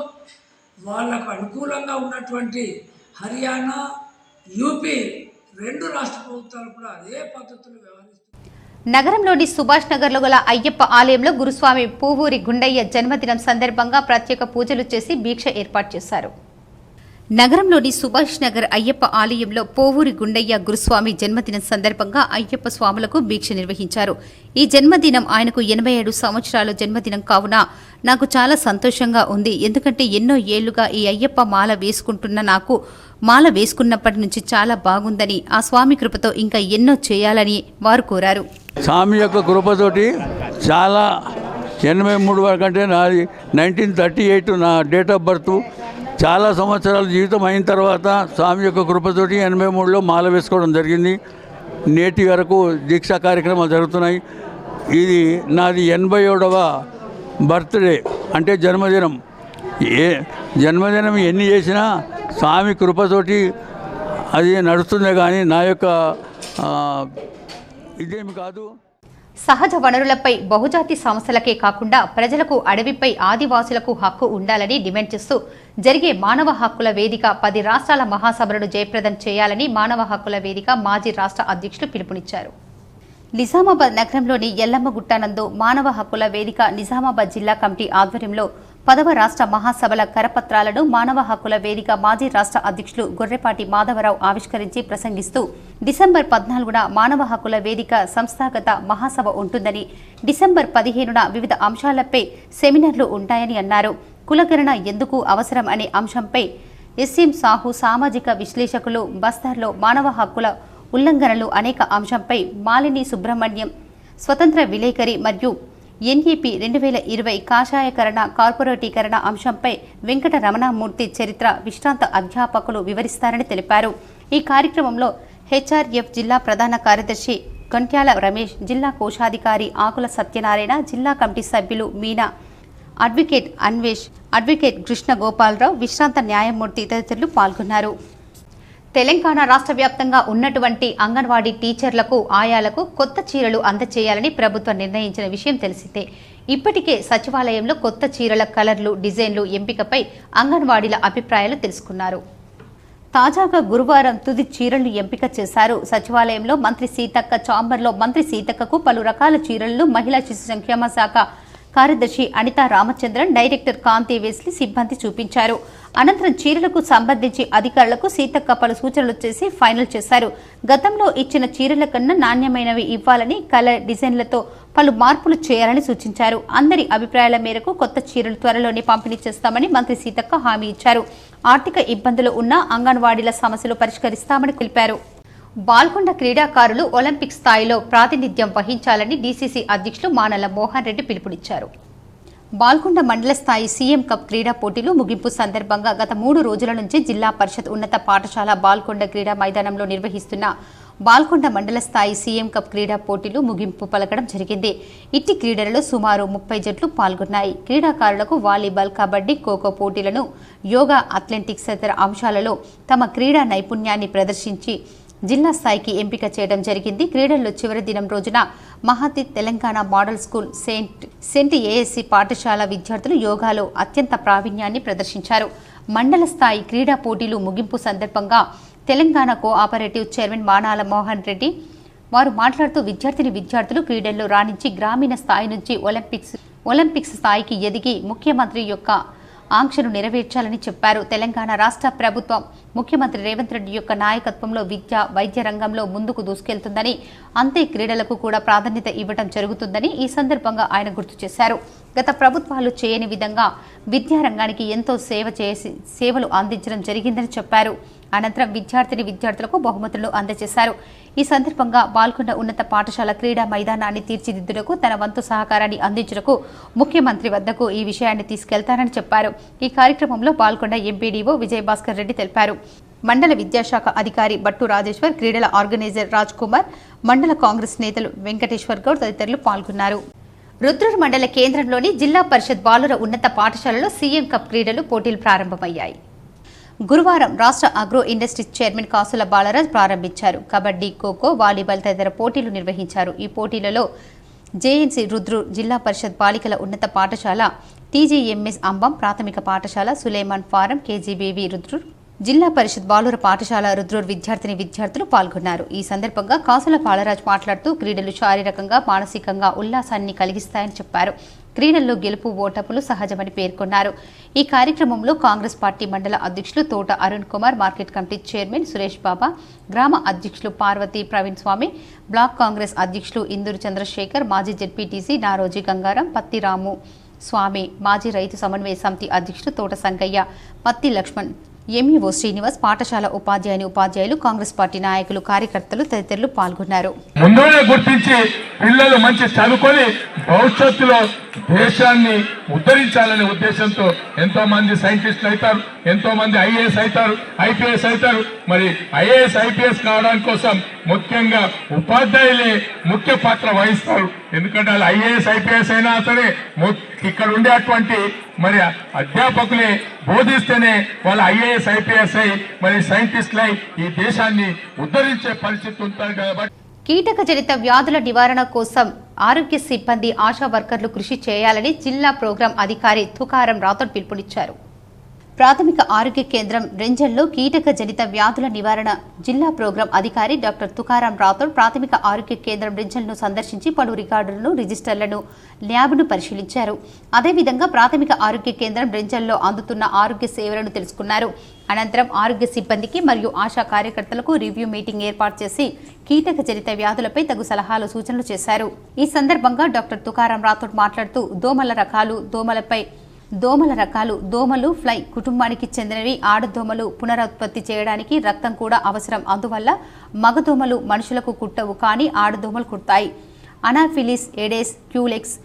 వాళ్లకు అనుకూలంగా ఉన్నటువంటి హర్యానా యూపీ 2 రాష్ట్ర ప్రభుత్వాలు కూడా అదే పద్ధతులు వ్యవహరిస్తున్నాయి. నగరంలోని సుభాష్ నగర్లో గల అయ్యప్ప ఆలయంలో గురుస్వామి పూవూరి గుండయ్య జన్మదినం సందర్భంగా ప్రత్యేక పూజలు చేసి దీక్ష ఏర్పాటు చేశారు. నగరంలోని సుభాష్ నగర్ అయ్యప్ప ఆలయంలో పోవూరి గుండయ్య గురుస్వామి జన్మదినం సందర్భంగా అయ్యప్ప స్వాములకు దీక్ష నిర్వహించారు. ఈ జన్మదినం ఆయనకు 87 సంవత్సరాల జన్మదినం కావున నాకు చాలా సంతోషంగా ఉంది. ఎందుకంటే ఎన్నో ఏళ్లుగా ఈ అయ్యప్ప మాల వేసుకుంటున్న నాకు మాల వేసుకున్నప్పటి నుంచి చాలా బాగుందని, ఆ స్వామి కృపతో ఇంకా ఎన్నో చేయాలని వారు కోరారు. స్వామి యొక్క కృపతోటి చాలా 83 వరకు అంటే నాది 1938 నా డేట్ ఆఫ్ బర్త్. చాలా సంవత్సరాల జీవితం అయిన తర్వాత స్వామి యొక్క కృపతోటి 83లో మాల వేసుకోవడం జరిగింది. నేటి వరకు దీక్షా కార్యక్రమాలు జరుగుతున్నాయి. ఇది నాది 87వ బర్త్డే అంటే జన్మదినం. జన్మదినం ఎన్ని చేసినా స్వామి కృపతోటి అది నడుస్తుందే కానీ నా యొక్క ఇదేమి కాదు. సహజ వనరులపై బహుజాతి సంస్థలకే కాకుండా ప్రజలకు అడవిపై ఆదివాసులకు హక్కు ఉండాలని డిమాండ్ చేస్తూ జరిగే మానవ హక్కుల వేదిక 10 రాష్ట్రాల మహాసభలను జయప్రదం చేయాలని మానవ హక్కుల వేదిక మాజీ రాష్ట్ర అధ్యక్షులు పిలుపునిచ్చారు. నిజామాబాద్ నగరంలోని ఎల్లమ్మగుట్ట నందు మానవ హక్కుల వేదిక నిజామాబాద్ జిల్లా కమిటీ ఆధ్వర్యంలో 10వ రాష్ట్ర మహాసభల కరపత్రాలను మానవ హక్కుల వేదిక మాజీ రాష్ట్ర అధ్యక్షులు గొర్రెపాటి మాధవరావు ఆవిష్కరించి ప్రసంగిస్తూ డిసెంబర్ 14న మానవ హక్కుల వేదిక సంస్థాగత మహాసభ ఉంటుందని, డిసెంబర్ 15న వివిధ అంశాలపై సెమినార్లు ఉంటాయని అన్నారు. కులగణన ఎందుకు అవసరం అనే అంశంపై ఎస్ఎం సాహు సామాజిక విశ్లేషకులు, బస్తార్లో మానవ హక్కుల ఉల్లంఘనలు అనేక అంశంపై మాలిని సుబ్రహ్మణ్యం స్వతంత్ర విలేకరి మరియు ఎన్ఈపీ 2020 కాషాయకరణ కార్పొరేటీకరణ అంశంపై వెంకట రమణమూర్తి చరిత్ర విశ్రాంత అధ్యాపకులు వివరిస్తారని తెలిపారు. ఈ కార్యక్రమంలో హెచ్ఆర్ఎఫ్ జిల్లా ప్రధాన కార్యదర్శి గంట్యాల రమేష్, జిల్లా కోశాధికారి ఆకుల సత్యనారాయణ, జిల్లా కమిటీ సభ్యులు మీనా, అడ్వకేట్ అన్వేష్, అడ్వకేట్ కృష్ణ గోపాలరావు, విశ్రాంత న్యాయమూర్తి తదితరులు పాల్గొన్నారు. తెలంగాణ రాష్ట్ర వ్యాప్తంగా ఉన్నటువంటి అంగన్వాడీ టీచర్లకు, ఆయాలకు కొత్త చీరలు అందజేయాలని ప్రభుత్వం నిర్ణయించిన విషయం తెలిసిందే. ఇప్పటికే సచివాలయంలో కొత్త చీరల కలర్లు, డిజైన్లు ఎంపికపై అంగన్వాడీల అభిప్రాయాలు తెలుసుకున్నారు. తాజాగా గురువారం తుది చీరలను ఎంపిక చేశారు. సచివాలయంలో మంత్రి సీతక్క, చాంబర్లో మంత్రి సీతక్కకు పలు రకాల చీరలను మహిళా శిశు సంక్షేమ శాఖ కార్యదర్శి అనితా రామచంద్రన్, డైరెక్టర్ కాంతి వెస్లీ సిబ్బంది చూపించారు. అనంతరం చీరలకు సంబంధించి అధికారులకు సీతక్క పలు సూచనలు చేసి ఫైనల్ చేశారు. గతంలో ఇచ్చిన చీరల కన్నా నాణ్యమైనవి ఇవ్వాలని, కలర్ డిజైన్లతో పలు మార్పులు చేయాలని సూచించారు. అందరి అభిప్రాయాల మేరకు కొత్త చీరలు త్వరలోనే పంపిణీ చేస్తామని మంత్రి సీతక్క హామీ ఇచ్చారు. ఆర్థిక ఇబ్బందులు ఉన్న అంగన్వాడీల సమస్యలు పరిష్కరిస్తామని తెలిపారు. బాల్కొండ క్రీడాకారులు ఒలింపిక్ స్థాయిలో ప్రాతినిధ్యం వహించాలని డీసీసీ అధ్యక్షులు మానల మోహన్ రెడ్డి పిలుపునిచ్చారు. బాల్కొండ మండల స్థాయి సీఎం కప్ క్రీడా పోటీలు ముగింపు సందర్భంగా గత 3 రోజుల నుంచి జిల్లా పరిషత్ ఉన్నత పాఠశాల బాల్కొండ క్రీడా మైదానంలో నిర్వహిస్తున్న బాల్కొండ మండల స్థాయి సీఎం కప్ క్రీడా పోటీలు ముగింపు పలకడం జరిగింది. ఇట్టి క్రీడలలో సుమారు 30 జట్లు పాల్గొన్నాయి. క్రీడాకారులకు వాలీబాల్, కబడ్డీ, ఖోఖో పోటీలను, యోగా, అథ్లెటిక్స్ తదితర అంశాలలో తమ క్రీడా నైపుణ్యాన్ని ప్రదర్శించి జిల్లా స్థాయికి ఎంపిక చేయడం జరిగింది. క్రీడల్లో చివరి దినం రోజున Mahathi Telangana model school, saint ASC పాఠశాల విద్యార్థులు యోగాలో అత్యంత ప్రావీణ్యాన్ని ప్రదర్శించారు. మండల స్థాయి క్రీడా పోటీలు ముగింపు సందర్భంగా తెలంగాణ కోఆపరేటివ్ చైర్మన్ మానాల మోహన్ రెడ్డి వారు మాట్లాడుతూ విద్యార్థులు క్రీడల్లో రాణించి గ్రామీణ స్థాయి నుంచి ఒలింపిక్స్ స్థాయికి ఎదిగి ముఖ్యమంత్రి యొక్క ఆంక్షను నెరవేర్చాలని చెప్పారు. తెలంగాణ రాష్ట్ర ప్రభుత్వం ముఖ్యమంత్రి రేవంత్ రెడ్డి యొక్క నాయకత్వంలో విద్య, వైద్య రంగంలో ముందుకు దూసుకెళ్తుందని, అంతే క్రీడలకు కూడా ప్రాధాన్యత ఇవ్వడం జరుగుతుందని ఈ సందర్భంగా ఆయన గుర్తు చేశారు. గత ప్రభుత్వాలు చేయని విధంగా విద్యారంగానికి ఎంతో సేవలు అందించడం జరిగిందని చెప్పారు. అనంతరం విద్యార్థులకు బహుమతులను అందజేశారు. ఈ సందర్భంగా బాల్కొండ ఉన్నత పాఠశాల క్రీడా మైదానాన్ని తీర్చిదిద్దుటకు తన వంతు సహకారాన్ని అందించుటకు ముఖ్యమంత్రి వద్దకు ఈ విషయాన్ని తీసుకెళ్తానని చెప్పారు. ఈ కార్యక్రమంలో బాల్కొండ ఎంపీడీఓ విజయభాస్కర్ రెడ్డి తెలిపారు. మండల విద్యాశాఖ అధికారి బట్టు రాజేశ్వర్, క్రీడల ఆర్గనైజర్ రాజ్ కుమార్, మండల కాంగ్రెస్ నేతలు వెంకటేశ్వర్ గౌడ్ తదితరులు పాల్గొన్నారు. రుద్రూర్ మండల కేంద్రంలోని జిల్లా పరిషత్ బాలుర ఉన్నత పాఠశాలలో సీఎం కప్ క్రీడలు పోటీలు ప్రారంభమయ్యాయి. గురువారం రాష్ట్ర అగ్రో ఇండస్ట్రీస్ చైర్మన్ కాసుల బాలరాజ్ ప్రారంభించారు. కబడ్డీ, ఖోఖో, వాలీబాల్ తదితర పోటీలు నిర్వహించారు. ఈ పోటీలలో జేఎన్సీ రుద్రూర్ జిల్లా పరిషత్ బాలికల ఉన్నత పాఠశాల, టీజీఎంఎస్ అంబం ప్రాథమిక పాఠశాల, సులేమాన్ ఫారం, కేజీబీవీ రుద్రూర్, జిల్లా పరిషత్ బాలుర పాఠశాల రుద్రూర్ విద్యార్థులు పాల్గొన్నారు. ఈ సందర్భంగా కాసుల బాలరాజ్ మాట్లాడుతూ క్రీడలు శారీరకంగా, మానసికంగా ఉల్లాసాన్ని కలిగిస్తాయని చెప్పారు. క్రీడల్లో గెలుపు ఓటములు సహజమని పేర్కొన్నారు. ఈ కార్యక్రమంలో కాంగ్రెస్ పార్టీ మండల అధ్యక్షులు Thota Arun Kumar, market committee chairman Suresh Baba, గ్రామ అధ్యక్షులు పార్వతి ప్రవీణ్ స్వామి, బ్లాక్ కాంగ్రెస్ అధ్యక్షులు ఇందూరు చంద్రశేఖర్, మాజీ జెడ్పీటీసీ నారోజీ గంగారం, పత్తి రాము స్వామి, మాజీ రైతు సమన్వయ సమితి అధ్యక్షులు తోట సంగయ్య, పత్తి లక్ష్మణ్, ఎంఈఓ శ్రీనివాస్, పాఠశాల ఉపాధ్యాయులు, కాంగ్రెస్ పార్టీ నాయకులు, కార్యకర్తలు తదితరులు పాల్గొన్నారు. ముందునే గుర్తించి పిల్లలు మంచి చదువుకొని భవిష్యత్తులో దేశాన్ని ఉద్ధరించాలనే ఉద్దేశంతో ఎంతో మంది సైంటిస్టులు అవుతారు, ఎంతో మంది ఐఏఎస్ అవుతారు, ఐపీఎస్ అవుతారు. మరి ఐఏఎస్ ఐపీఎస్ కావడానికి కోసం ముఖ్యంగా ఉపాధ్యాయులే ముఖ్య పాత్ర వహిస్తారు. ఎందుకంటే వాళ్ళు ఐఏఎస్ ఐపీఎస్ అయినా సరే ఇక్కడ ఉండేటువంటి మరి అధ్యాపకులే బోధిస్తేనే వాళ్ళు ఐఏఎస్ ఐపీఎస్ అయి మరి సైంటిస్టులు అయి ఈ దేశాన్ని ఉద్ధరించే పరిస్థితి ఉంటుంది కాబట్టి కీటక జనిత వ్యాధుల నివారణ కోసం ఆరోగ్య సిబ్బంది, ఆశా వర్కర్లు కృషి చేయాలని జిల్లా ప్రోగ్రాం అధికారి తుకారం రాథోడ్ పిలుపునిచ్చారు. ప్రాథమిక ఆరోగ్య కేంద్రం రెంజల్లో కీటక జనిత వ్యాధుల నివారణ జిల్లా ప్రోగ్రాం అధికారి డాక్టర్ తుకారం రాథోడ్ ప్రాథమిక ఆరోగ్య కేంద్రం రెంజల్ను సందర్శించి పలు రికార్డులను, రిజిస్టర్లను, ల్యాబ్ను పరిశీలించారు. అదేవిధంగా ప్రాథమిక ఆరోగ్య కేంద్రం రెంజల్లో అందుతున్న ఆరోగ్య సేవలను తెలుసుకున్నారు. అనంతరం ఆరోగ్య సిబ్బందికి మరియు ఆశా కార్యకర్తలకు రివ్యూ మీటింగ్ ఏర్పాటు చేసి కీటక జనిత వ్యాధులపై తగు సలహాలు, సూచనలు చేశారు. ఈ సందర్భంగా డాక్టర్ తుకారం రాథోడ్ మాట్లాడుతూ దోమల రకాలు దోమలు ఫ్లై కుటుంబానికి చెందినవి. ఆడదోమలు పునరుత్పత్తి చేయడానికి రక్తం కూడా అవసరం. అందువల్ల మగదోమలు మనుషులకు కుట్టవు, కానీ ఆడదోమలు కుడతాయి. అనాఫిలిస్, ఏడేస్, క్యూలెక్స్,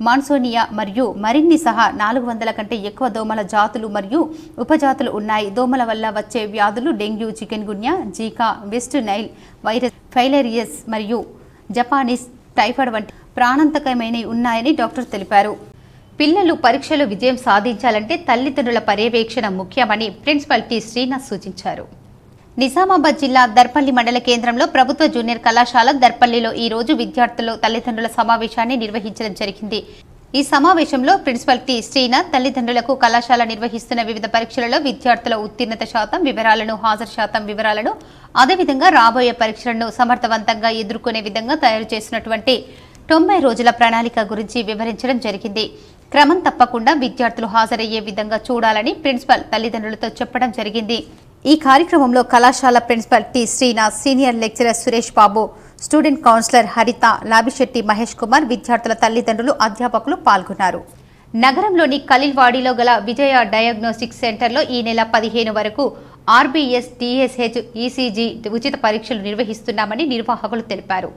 మాన్సోనియా మరియు మరిన్ని సహా 400 కంటే ఎక్కువ దోమల జాతులు మరియు ఉపజాతులు ఉన్నాయి. దోమల వల్ల వచ్చే వ్యాధులు dengue, chikungunya, Zika, West Nile virus, filariasis మరియు జపానీస్ టైఫాయిడ్ వంటి ప్రాణాంతకమైనవి ఉన్నాయని డాక్టర్ తెలిపారు. పిల్లలు పరీక్షలు విజయం సాధించాలంటే తల్లిదండ్రుల పర్యవేక్షణ ముఖ్యమని ప్రిన్సిపల్ టి శ్రీనాథ్ సూచించారు. నిజామాబాద్ జిల్లా దర్పల్లి మండల కేంద్రంలో ప్రభుత్వ జూనియర్ కళాశాల దర్పల్లిలో ఈ రోజు విద్యార్థులు, తల్లిదండ్రుల సమావేశాన్ని నిర్వహించడం జరిగింది. ఈ సమావేశంలో ప్రిన్సిపల్ టి శ్రీనాథ్ తల్లిదండ్రులకు కళాశాల నిర్వహిస్తున్న వివిధ పరీక్షలలో విద్యార్థుల ఉత్తీర్ణత శాతం వివరాలను, హాజరు శాతం వివరాలను, అదేవిధంగా రాబోయే పరీక్షలను సమర్థవంతంగా ఎదుర్కొనే విధంగా తయారు చేసినటువంటి 90 రోజుల ప్రణాళిక గురించి వివరించడం జరిగింది. క్రమం తప్పకుండా విద్యార్థులు హాజరయ్యే విధంగా చూడాలని ప్రిన్సిపల్ తల్లిదండ్రులతో చెప్పడం జరిగింది. ఈ కార్యక్రమంలో కళాశాల principal T Srinath, senior lecturer Suresh Babu, student counsellor Haritha, Labishetti Mahesh Kumar, విద్యార్థుల తల్లిదండ్రులు, అధ్యాపకులు పాల్గొన్నారు. నగరంలోని ఖలీల్వాడిలో గల విజయ డయాగ్నోస్టిక్ సెంటర్లో ఈ నెల 15 వరకు ఆర్బీఎస్, టీఎస్హెచ్, ఈసీజీ ఉచిత పరీక్షలు నిర్వహిస్తున్నామని నిర్వాహకులు తెలిపారు.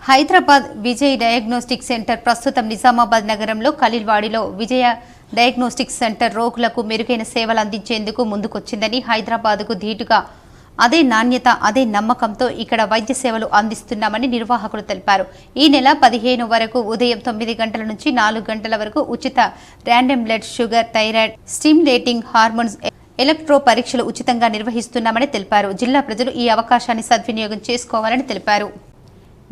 హైదరాబాద్ విజయ్ డయాగ్నోస్టిక్ సెంటర్ ప్రస్తుతం నిజామాబాద్ నగరంలో ఖలీల్వాడిలో విజయ డయాగ్నోస్టిక్ సెంటర్ రోగులకు మెరుగైన సేవలు అందించేందుకు ముందుకొచ్చిందని, హైదరాబాద్కు ధీటుగా అదే నాణ్యత, అదే నమ్మకంతో ఇక్కడ వైద్య సేవలు అందిస్తున్నామని నిర్వాహకులు తెలిపారు. ఈ నెల 15 వరకు ఉదయం 9 గంటల నుంచి 4 గంటల వరకు ఉచిత random blood sugar, thyroid, stimulating hormones, electro పరీక్షలు ఉచితంగా నిర్వహిస్తున్నామని తెలిపారు. జిల్లా ప్రజలు ఈ అవకాశాన్ని సద్వినియోగం చేసుకోవాలని తెలిపారు.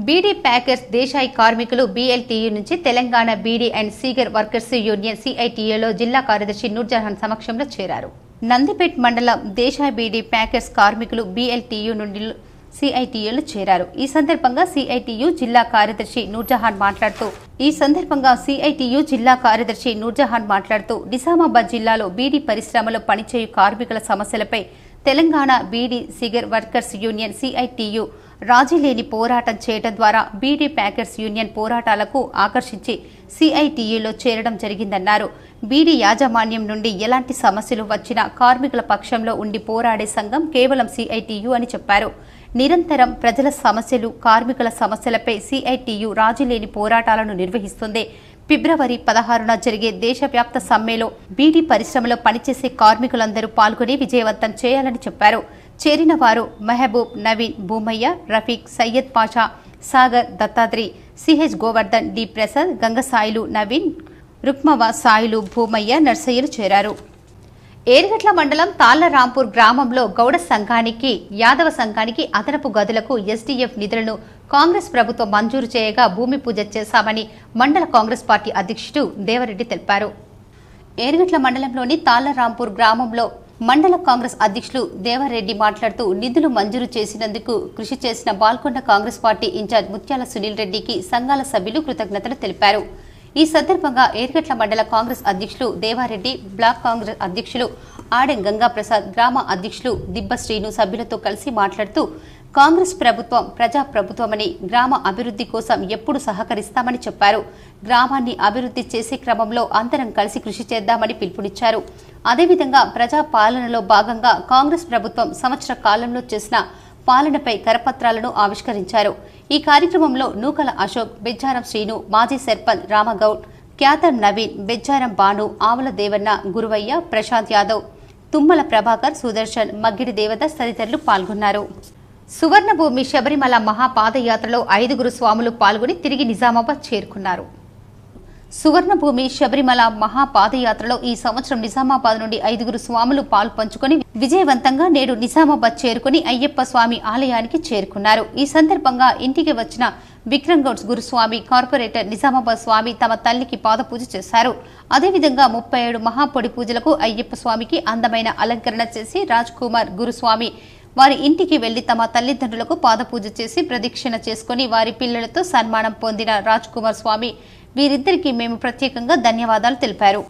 బీడీ ప్యాకర్స్ దేశాయి కార్మికులు బీఎల్టీయూ నుంచి Telangana beedi and cigar workers union సిఐటీయూలో జిల్లా కార్యదర్శి నూర్జహాన్ సమక్షంలో చేరారు. నందిపేట్ మండలం దేశాయి బీడీ ప్యాకర్స్ కార్మికులు బీఎల్టీయూ నుండి సిఐటీయూలో చేరారు. ఈ సందర్భంగా సిఐటీయూ జిల్లా కార్యదర్శి నూర్జహాన్ మాట్లాడుతూ నిజామాబాద్ జిల్లాలో బీడీ పరిశ్రమలో పనిచేయు కార్మికుల సమస్యలపై Telangana beedi cigar workers union CITU రాజీలేని పోరాటం చేయడం ద్వారా బీడీ ప్యాకర్స్ యూనియన్ పోరాటాలకు ఆకర్షించి సిఐటియులో చేరడం జరిగిందన్నారు. బీడీ యాజమాన్యం నుండి ఎలాంటి సమస్యలు వచ్చినా కార్మికుల పక్షంలో ఉండి పోరాడే సంఘం కేవలం సిఐటియు అని చెప్పారు. నిరంతరం ప్రజల సమస్యలు, కార్మికుల సమస్యలపై సిఐటియు రాజీలేని పోరాటాలను నిర్వహిస్తుంది. ఫిబ్రవరి 16న జరిగే దేశవ్యాప్త సమ్మెలో బీడీ పరిశ్రమలో పనిచేసే కార్మికులందరూ పాల్గొని విజయవంతం చేయాలని చెప్పారు. చేరిన వారు మహబూబ్, నవీన్, భూమయ్య, రఫీక్, సయ్యద్ పాషా, సాగర్, దత్తాత్రి, సిహెచ్ గోవర్ధన్, డి ప్రసాద్, గంగసాయిలు, నవీన్, రుక్మవ, సాయిలు, భూమయ్య, నర్సయ్యలు చేరారు. ఏర్గట్ల మండలం తాళ్లరాంపూర్ గ్రామంలో గౌడ సంఘానికి, యాదవ సంఘానికి అదనపు గదులకు ఎస్డీఎఫ్ నిధులను కాంగ్రెస్ ప్రభుత్వం మంజూరు చేయగా భూమి పూజ చేశామని మండల కాంగ్రెస్ పార్టీ అధ్యక్షుడు దేవరెడ్డి తెలిపారు. ఏర్గట్ల మండలంలోని తాళ్లరాంపూర్ గ్రామంలో మండల కాంగ్రెస్ అధ్యక్షులు దేవరెడ్డి మాట్లాడుతూ నిధులు మంజూరు చేసినందుకు కృషి చేసిన బాల్కొండ కాంగ్రెస్ పార్టీ ఇన్ఛార్జ్ ముత్యాల సునీల్ రెడ్డికి సంఘాల సభ్యులు కృతజ్ఞతలు తెలిపారు. ఈ సందర్భంగా ఏర్గట్ల మండల కాంగ్రెస్ అధ్యక్షులు దేవారెడ్డి, బ్లాక్ కాంగ్రెస్ అధ్యక్షులు ఆడెం గంగాప్రసాద్, గ్రామ అధ్యక్షులు దిబ్బ శ్రీను సభ్యులతో కలిసి మాట్లాడుతూ కాంగ్రెస్ ప్రభుత్వం ప్రజాప్రభుత్వమని, గ్రామ అభివృద్ధి కోసం ఎప్పుడు సహకరిస్తామని చెప్పారు. గ్రామాన్ని అభివృద్ధి చేసే క్రమంలో అందరం కలిసి కృషి చేద్దామని పిలుపునిచ్చారు. అదేవిధంగా ప్రజా పాలనలో భాగంగా కాంగ్రెస్ ప్రభుత్వం సంవత్సర కాలంలో చేసిన పాలనపై కరపత్రాలను ఆవిష్కరించారు. ఈ కార్యక్రమంలో నూకల అశోక్, బెజ్జారం శ్రీను, మాజీ సర్పంచ్ రామగౌడ్, క్యాతర్ నవీన్, బెజ్జారం భాను, ఆవుల దేవన్న, గురువయ్య, ప్రశాంత్ యాదవ్, తుమ్మల ప్రభాకర్, సుదర్శన్, మగ్గిడి దేవదాస్ తదితరులు పాల్గొన్నారు. సువర్ణభూమి శబరిమల మహాపాదయాత్రలో 5 స్వాములు పాల్గొని తిరిగి నిజామాబాద్ చేరుకున్నారు. సువర్ణభూమి శబరిమల మహాపాదయాత్రలో ఈ సంవత్సరం నిజామాబాద్ నుండి 5 స్వాములు పాలు పంచుకొని విజయవంతంగా నేడు నిజామాబాద్ చేరుకుని అయ్యప్ప స్వామి ఆలయానికి చేరుకున్నారు. ఈ సందర్భంగా ఇంటికి వచ్చిన విక్రమ్ గౌడ్స్ గురుస్వామి, కార్పొరేటర్ నిజామాబాద్ స్వామి తమ తల్లికి పాదపూజ చేశారు. అదేవిధంగా 37 మహాపొడి పూజలకు అయ్యప్ప స్వామికి అందమైన అలంకరణ చేసి రాజ్ కుమార్ గురుస్వామి వారి ఇంటికి వెళ్లి తమ తల్లిదండ్రులకు పాదపూజ చేసి ప్రదక్షిణ చేసుకుని వారి పిల్లలతో సన్మానం పొందిన రాజ్ కుమార్ స్వామి వీరిద్దరికీ మేము ప్రత్యేకంగా ధన్యవాదాలు తెలిపారు.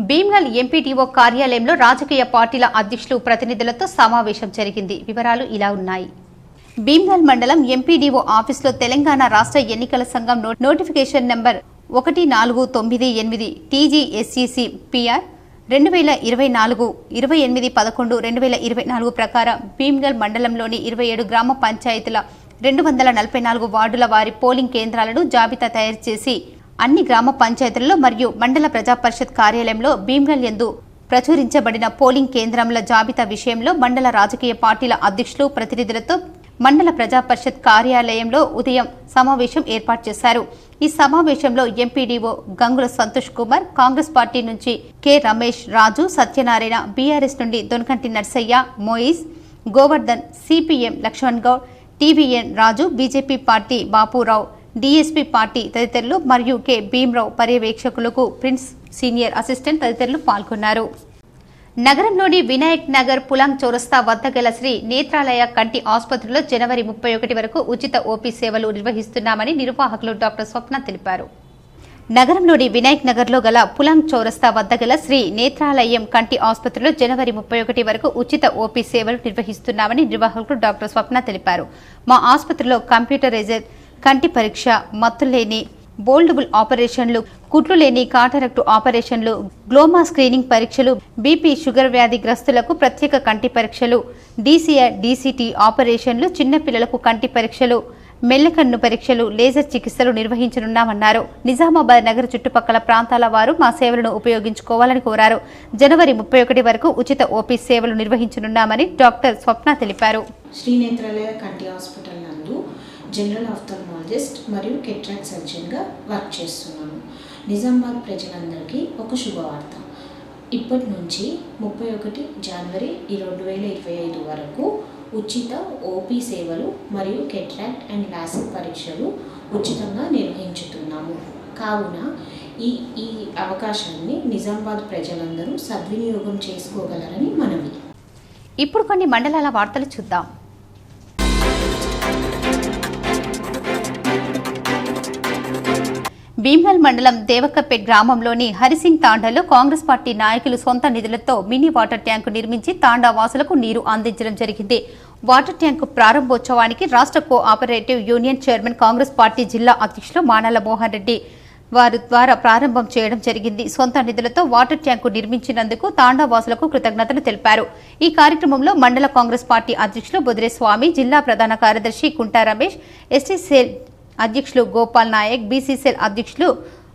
భీమ్గల్ ఎంపీటీఓ కార్యాలయంలో రాజకీయ పార్టీల అధ్యక్షులు, ప్రతినిధులతో సమావేశం జరిగింది. వివరాలు ఇలా ఉన్నాయి. భీమ్గల్ మండలం ఎంపీడీఓ ఆఫీసులో తెలంగాణ రాష్ట్ర ఎన్నికల సంఘం నోటిఫికేషన్ నంబర్ 1498 TGSCC PR 2024 28/11/2024 ప్రకారం భీమ్గల్ మండలంలోని 27 గ్రామ పంచాయతీల 244 వార్డుల వారి పోలింగ్ కేంద్రాలను జాబితా తయారు చేసి అన్ని గ్రామ పంచాయతీలలో మరియు మండల ప్రజా పరిషత్ కార్యాలయంలో భీమ్గల్ యందు ప్రచురించబడిన పోలింగ్ కేంద్రముల జాబితా విషయంలో మండల రాజకీయ పార్టీల అధ్యక్షులు, ప్రతినిధులతో మండల ప్రజా పరిషత్ కార్యాలయంలో ఉదయం సమావేశం ఏర్పాటు చేశారు. ఈ సమావేశంలో ఎంపీడీఓ గంగుల సంతోష్ కుమార్, కాంగ్రెస్ పార్టీ నుంచి కె రమేష్, రాజు, సత్యనారాయణ, బీఆర్ఎస్ నుండి Donakanti Narsaiah, Mois, Govardhan, CPM Laxman Goud, TVN Raju, BJP party Bapurao, DSP party తదితరులు మరియు కె భీమరావు పర్యవేక్షకులకు ప్రిన్స్, సీనియర్ అసిస్టెంట్ తదితరులు పాల్గొన్నారు. నగరంలోని వినాయక్ నగర్ పులాంగ్ చౌరస్తా వద్ద గల శ్రీ నేత్రాలయ కంటి ఆసుపత్రిలో జనవరి 31 వరకు ఉచిత ఓపీ సేవలు నిర్వహిస్తున్నామని నిర్వాహకులు డాక్టర్ స్వప్న తెలిపారు. నగరంలోని వినాయక్ నగర్లో గల పులాంగ్ చౌరస్తా వద్ద గల శ్రీ నేత్రాలయం కంటి ఆసుపత్రిలో జనవరి 31 వరకు ఉచిత ఓపీ సేవలు నిర్వహిస్తున్నామని నిర్వాహకులు డాక్టర్ స్వప్న తెలిపారు. మా ఆసుపత్రిలో కంప్యూటరైజర్ కంటి పరీక్ష, మత్తులేని బోల్డబుల్ ఆపరేషన్లు, కుట్లు లేని కాటరక్టు ఆపరేషన్లు, గ్లోమా స్క్రీనింగ్ పరీక్షలు, బీపీ, షుగర్ వ్యాధి గ్రస్తులకు ప్రత్యేక కంటి పరీక్షలు, డీసీఆర్, డీసీటీ ఆపరేషన్లు, చిన్నపిల్లలకు కంటి పరీక్షలు, మెల్లకన్ను పరీక్షలు, లేజర్ చికిత్సలు నిర్వహించనున్నామన్నారు. నిజామాబాద్ నగర చుట్టుపక్కల ప్రాంతాల వారు మా సేవలను ఉపయోగించుకోవాలని కోరారు. జనవరి 31 వరకు ఉచిత ఓపీ సేవలు నిర్వహించనున్నామని డాక్టర్ స్వప్న తెలిపారు. శ్రీ నేత్రాలయ కంటి హాస్పిటల్ నందు జనరల్ ఆఫ్థల్మాలజిస్ట్ మరియు కెట్రాక్ట్ సర్జన్గా వర్క్ చేస్తున్నాను. నిజామాబాద్ ప్రజలందరికీ ఒక శుభవార్త. ఇప్పటి నుంచి 31 జనవరి 2025 వరకు ఉచిత ఓపీ సేవలు మరియు కెట్రాక్ట్ అండ్ లాసిక్ పరీక్షలు ఉచితంగా నిర్వహించుతున్నాము. కావున ఈ అవకాశాన్ని నిజామాబాద్ ప్రజలందరూ సద్వినియోగం చేసుకోగలరని మనవి. ఇప్పుడు కొన్ని మండలాల వార్తలు చూద్దాం. భీమ్గల్ మండలం దేవక్కపేట్ గ్రామంలోని హరిసింగ్ తాండాలో కాంగ్రెస్ పార్టీ నాయకులు సొంత నిధులతో మినీ వాటర్ ట్యాంకు నిర్మించి తాండా వాసులకు నీరు అందించడం జరిగింది. వాటర్ ట్యాంకు ప్రారంభోత్సవానికి రాష్ట్ర cooperative union chairman Congress party జిల్లా అధ్యక్షులు మానాల మోహన్ రెడ్డి వారి ద్వారా ప్రారంభం చేయడం జరిగింది. సొంత నిధులతో వాటర్ ట్యాంకు నిర్మించినందుకు తాండా వాసులకు కృతజ్ఞతలు తెలిపారు. ఈ కార్యక్రమంలో మండల కాంగ్రెస్ పార్టీ అధ్యక్షులు బుద్రే స్వామి, జిల్లా ప్రధాన కార్యదర్శి కుంటా రమేష్, ఎస్టీ సెల్ అధ్యక్షులు గోపాల్ నాయక్, బీసీ సెల్ అధ్యక్షులు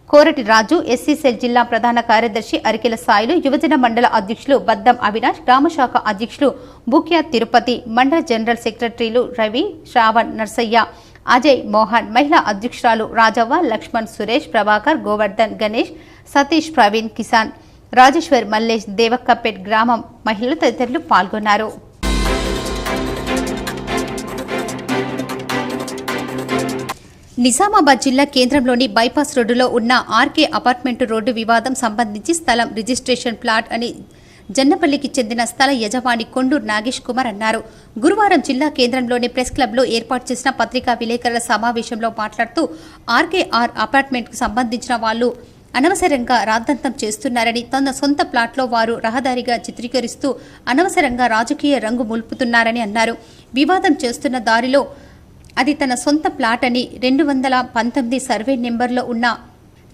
కోరటి రాజు, ఎస్సీ సెల్ జిల్లా ప్రధాన కార్యదర్శి అరికెల సాయిలు, యువజన మండల అధ్యక్షులు బద్దం అవినాష్, గ్రామశాఖ అధ్యక్షులు బుక్యా తిరుపతి, మండల జనరల్ సెక్రటరీలు రవి, శ్రావణ్, నర్సయ్య, అజయ్, మోహన్, మహిళా అధ్యక్షురాలు రాజవ్వ, లక్ష్మణ్, సురేష్, ప్రభాకర్, గోవర్ధన్, గణేష్, సతీష్, ప్రవీణ్, కిసాన్, రాజేశ్వర్, మల్లేష్, దేవక్కపేట్ గ్రామం మహిళలు తదితరులు పాల్గొన్నారు. నిజామాబాద్ జిల్లా కేంద్రంలోని బైపాస్ రోడ్డులో ఉన్న ఆర్కే అపార్ట్మెంటు రోడ్డు వివాదం సంబంధించి స్థలం రిజిస్ట్రేషన్ ప్లాట్ అని జన్నపల్లికి చెందిన స్థల యజమాని కొండూరు నాగేష్ కుమార్ అన్నారు. గురువారం జిల్లా కేంద్రంలోని ప్రెస్ క్లబ్లో ఏర్పాటు చేసిన పత్రికా విలేకరుల సమావేశంలో మాట్లాడుతూ ఆర్కేఆర్ అపార్ట్మెంట్కు సంబంధించిన వాళ్లు అనవసరంగా రాద్ధాంతం చేస్తున్నారని, తన సొంత ప్లాట్లో వారు రహదారిగా చిత్రీకరిస్తూ అనవసరంగా రాజకీయ రంగు ముల్పుతున్నారని అన్నారు. వివాదం చేస్తున్న దారిలో అది తన సొంత ప్లాట్ అని, 219 సర్వే నెంబర్లో ఉన్న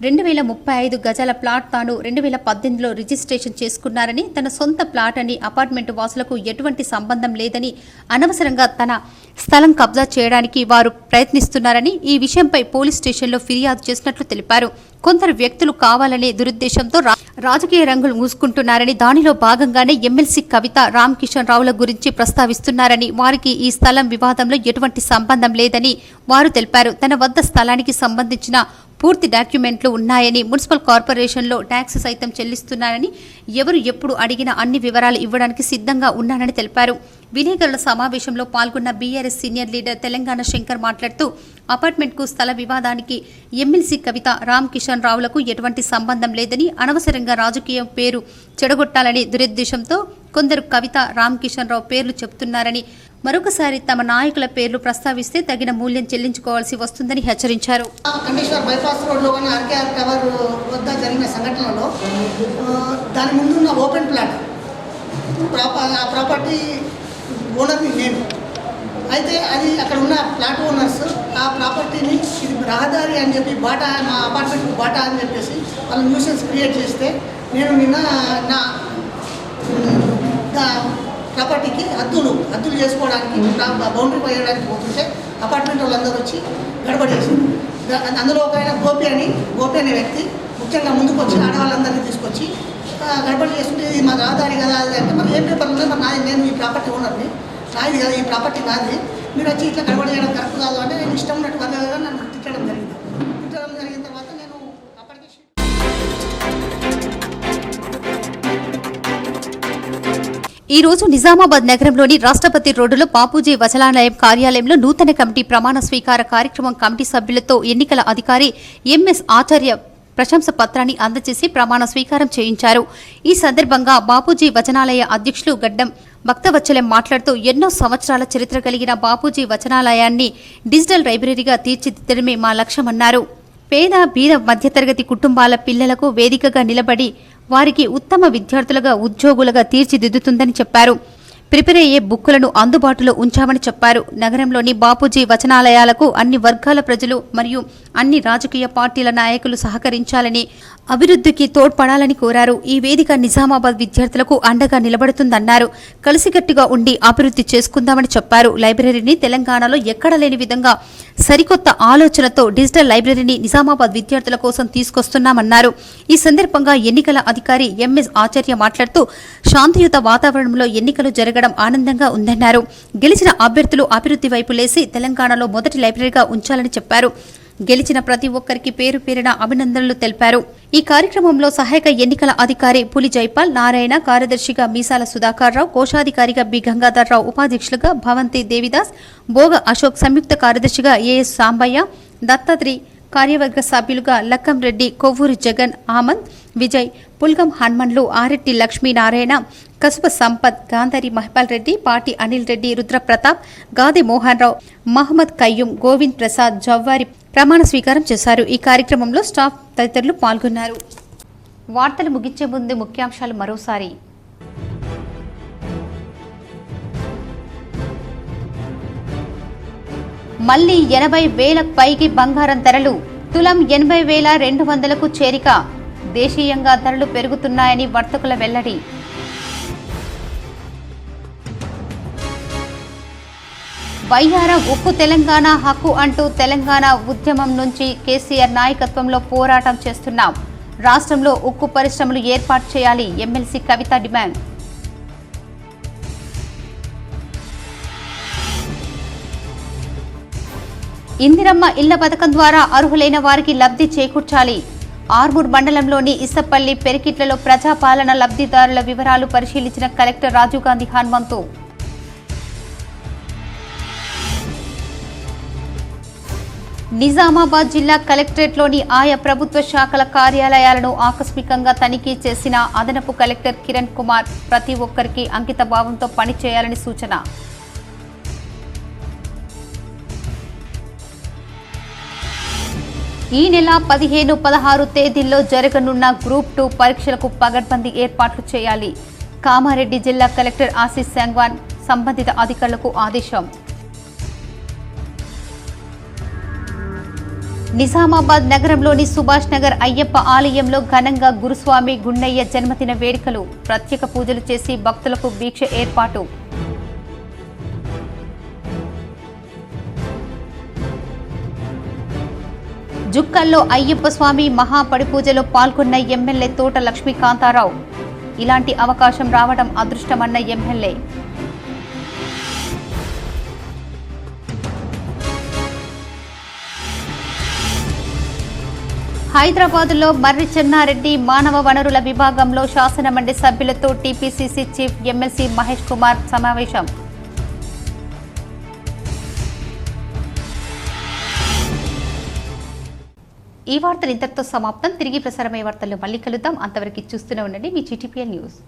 2035 గజాల ప్లాట్ తాను 2018లో రిజిస్ట్రేషన్ చేసుకున్నారని, తన సొంత ప్లాట్ అని, అపార్ట్మెంటు వాసులకు ఎటువంటి సంబంధం లేదని, అనవసరంగా తన స్థలం కబ్జా చేయడానికి వారు ప్రయత్నిస్తున్నారని, ఈ విషయంపై పోలీస్ స్టేషన్లో ఫిర్యాదు చేసినట్లు తెలిపారు. కొందరు వ్యక్తులు కావాలనే దురుద్దేశంతో రాజకీయ రంగులు మూసుకుంటున్నారని, దానిలో భాగంగానే ఎమ్మెల్సీ కవిత, రామ్ కిషన్ రావుల గురించి ప్రస్తావిస్తున్నారని, వారికి ఈ స్థలం వివాదంలో ఎటువంటి సంబంధం లేదని వారు తెలిపారు. తన వద్ద స్థలానికి సంబంధించిన పూర్తి డాక్యుమెంట్లు ఉన్నాయని, మున్సిపల్ కార్పొరేషన్లో ట్యాక్స్ సైతం చెల్లిస్తున్నారని, ఎవరు ఎప్పుడు అడిగినా అన్ని వివరాలు ఇవ్వడానికి సిద్ధంగా ఉన్నానని తెలిపారు. విలేకరుల సమావేశంలో పాల్గొన్న BRS senior leader Telangana Shankar మాట్లాడుతూ అపార్ట్మెంట్కు స్థల వివాదానికి ఎమ్మెల్సీ కవిత, రామ్ కిషన్ రావులకు ఎటువంటి సంబంధం లేదని, అనవసరంగా రాజకీయ పేరు చెడగొట్టాలని దురుద్దేశంతో కొందరు కవిత, రామ్ కిషన్ రావు పేర్లు చెబుతున్నారని, మరొకసారి తమ నాయకుల పేర్లు ప్రస్తావిస్తే తగిన మూల్యం చెల్లించుకోవాల్సి వస్తుందని హెచ్చరించారు. కండేశ్వర్ బైపాస్ రోడ్లో కానీ ఆర్కేఆర్ టవర్ వద్ద జరిగిన సంఘటనలో దాని ముందున్న ఓపెన్ ప్లాట్ ఆ ప్రాపర్టీ ఓనర్ని నేను. అయితే అది అక్కడ ఉన్న ప్లాట్ ఓనర్స్ ఆ ప్రాపర్టీని ఇది రహదారి అని చెప్పి బాటా, మా అపార్ట్మెంట్కి బాటా అని చెప్పేసి వాళ్ళు న్యూసెన్స్ క్రియేట్ చేస్తే నేను నిన్న నా ప్రాపర్టీకి హద్దులు చేసుకోవడానికి బౌండరీ పోయడానికి పోతుంటే అపార్ట్మెంట్ వాళ్ళందరూ వచ్చి గడబడి చేసింది. అందులో ఒక ఆయన గోపి అనే వ్యక్తి ముఖ్యంగా ముందుకు వచ్చి ఆడవాళ్ళందరినీ తీసుకొచ్చి గడబడి చేస్తుంటే ఇది మా రహదారి కదా అది అంటే, మరి ఏ పేపర్లు ఉన్నాయి, మరి నాది, నేను ఈ ప్రాపర్టీ ఓనర్ని, నాది కదా ఈ ప్రాపర్టీ నాది, మీరు వచ్చి ఇట్లా గడబడి చేయడం కరెక్ట్ కాదు అంటే నేను ఇష్టం ఉన్నట్టు వదలగా నన్ను తిట్టడం జరిగింది. జరిగిన తర్వాత నేను అప్పటికే ఈ రోజు నిజామాబాద్ నగరంలోని రాష్ట్రపతి రోడ్డులో బాపూజీ వచనాలయం కార్యాలయంలో నూతన కమిటీ ప్రమాణ స్వీకార కార్యక్రమం కమిటీ సభ్యులతో ఎన్నికల అధికారి ఎంఎస్ ఆచార్య ప్రశంస పత్రాన్ని అందజేసి ప్రమాణ స్వీకారం చేయించారు. ఈ సందర్భంగా బాపూజీ వచనాలయ అధ్యక్షులు గడ్డం భక్తవత్సలం మాట్లాడుతూ ఎన్నో సంవత్సరాల చరిత్ర కలిగిన బాపూజీ వచనాలయాన్ని డిజిటల్ లైబ్రరీగా తీర్చిదిద్దడమే మా లక్ష్యమన్నారు. పేద బీద మధ్యతరగతి కుటుంబాల పిల్లలకు వేదికగా నిలబడి వారికి ఉత్తమ విద్యార్థులుగా, ఉద్యోగులుగా తీర్చిదిద్దుతుందని చెప్పారు. ప్రిపేర్ అయ్యే బుక్కులను అందుబాటులో ఉంచామని చెప్పారు. నగరంలోని బాపూజీ వచనాలయాలకు అన్ని వర్గాల ప్రజలు మరియు అన్ని రాజకీయ పార్టీల నాయకులు సహకరించాలని, అభివృద్ధికి తోడ్పడాలని కోరారు. ఈ వేదిక నిజామాబాద్ విద్యార్థులకు అండగా నిలబడుతుందన్నారు. కలిసికట్టుగా ఉండి అభివృద్ధి చేసుకుందామని చెప్పారు. లైబ్రరీని తెలంగాణలో ఎక్కడ లేని విధంగా సరికొత్త ఆలోచనతో డిజిటల్ లైబ్రరీని నిజామాబాద్ విద్యార్థుల కోసం తీసుకొస్తున్నామన్నారు. ఈ సందర్భంగా ఎన్నికల అధికారి ఎంఎస్ ఆచార్య మాట్లాడుతూ శాంతియుత వాతావరణంలో ఎన్నికలు జరగడం ఆనందంగా ఉందన్నారు. గెలిచిన అభ్యర్థులు అభివృద్ధి వైపు లేసి తెలంగాణలో మొదటి లైబ్రరీగా ఉంచాలని చెప్పారు. గెలిచిన ప్రతి ఒక్కరికి పేరు పేరున అభినందనలు తెలిపారు. ఈ కార్యక్రమంలో సహాయక ఎన్నికల అధికారి పులి జైపాల్ నారాయణ, కార్యదర్శిగా మీసాల సుధాకర్ రావు, కోశాధికారిగా బి గంగాధర్ రావు, ఉపాధ్యక్షులుగా భవంతి దేవిదాస్, భోగ అశోక్, సంయుక్త కార్యదర్శిగా ఏఎస్ సాంబయ్య, దత్తాత్రి, కార్యవర్గ సభ్యులుగా లక్కం రెడ్డి, కొవ్వూరి జగన్, ఆమంద్, విజయ్, పుల్గం హన్మన్లు, ఆరెడ్డి లక్ష్మీనారాయణ, కసుప సంపత్, గాంధారి మహిపాల్ రెడ్డి, పాటి అనిల్ రెడ్డి, రుద్రప్రతాప్, గాది మోహన్ రావు, మహమ్మద్ కయ్యూం, గోవింద్ ప్రసాద్, జవ్వారి ప్రమాణ స్వీకారం చేశారు. ఈ కార్యక్రమంలో స్టాఫ్ తదితరులు పాల్గొన్నారు. వార్తలు ముగించే ముందు ముఖ్యాంశాలు మరోసారి. మళ్లీ 80,000 పైకి బంగారం ధరలు. తులం 80,200కు చేరిక. దేశీయంగా ధరలు పెరుగుతున్నాయని వర్తకుల వెల్లడి. బయ్యారం ఉక్కు తెలంగాణ హక్కు అంటూ తెలంగాణ ఉద్యమం నుంచి కేసీఆర్ నాయకత్వంలో పోరాటం చేస్తున్నాం. రాష్ట్రంలో ఉక్కు పరిశ్రమలు ఏర్పాటు చేయాలి. ఎమ్మెల్సీ కవిత డిమాండ్. ఇందిరమ్మ ఇళ్ల పథకం ద్వారా అర్హులైన వారికి లబ్ధి చేకూర్చాలి. ఆర్మూర్ మండలంలోని ఇసప్పల్లి పెరికిట్లలో ప్రజాపాలన లబ్ధిదారుల వివరాలు పరిశీలించిన కలెక్టర్ రాజీవ్ గాంధీ హనుమంతు. నిజామాబాద్ జిల్లా కలెక్టరేట్లోని ఆయా ప్రభుత్వ శాఖల కార్యాలయాలను ఆకస్మికంగా తనిఖీ చేసిన అదనపు కలెక్టర్ కిరణ్ కుమార్ ప్రతి ఒక్కరికి అంకిత భావంతో పనిచేయాలని సూచన. ఈ నెల 15, 16 తేదీల్లో జరగనున్న గ్రూప్ 2 పరీక్షలకు పగడ్బందీ ఏర్పాట్లు చేయాలి. కామారెడ్డి జిల్లా కలెక్టర్ ఆశీష్ సంగ్వాన్ సంబంధిత అధికారులకు ఆదేశం. నిజామాబాద్ నగరంలోని సుభాష్ నగర్ అయ్యప్ప ఆలయంలో ఘనంగా గురుస్వామి గుండయ్య జన్మదిన వేడుకలు. ప్రత్యేక పూజలు చేసి భక్తులకు దీక్ష ఏర్పాటు. జుక్కల్లో అయ్యప్ప స్వామి మహాపడి పూజలో పాల్గొన్న ఎమ్మెల్యే తోట లక్ష్మీకాంతారావు. ఇలాంటి అవకాశం రావడం అదృష్టమన్న ఎమ్మెల్యే. హైదరాబాద్లో మర్రి చెన్నారెడ్డి మానవ వనరుల విభాగంలో శాసనమండలి సభ్యులతో TPCC chief MLC Mahesh Kumar సమావేశం. ఈ వార్తలు ఇంతటితో సమాప్తం. తిరిగి ప్రసారమయ్యే వార్తల్లో మళ్ళీ కలుద్దాం. అంతవరకు చూస్తూనే ఉండండి మీ GTPL న్యూస్.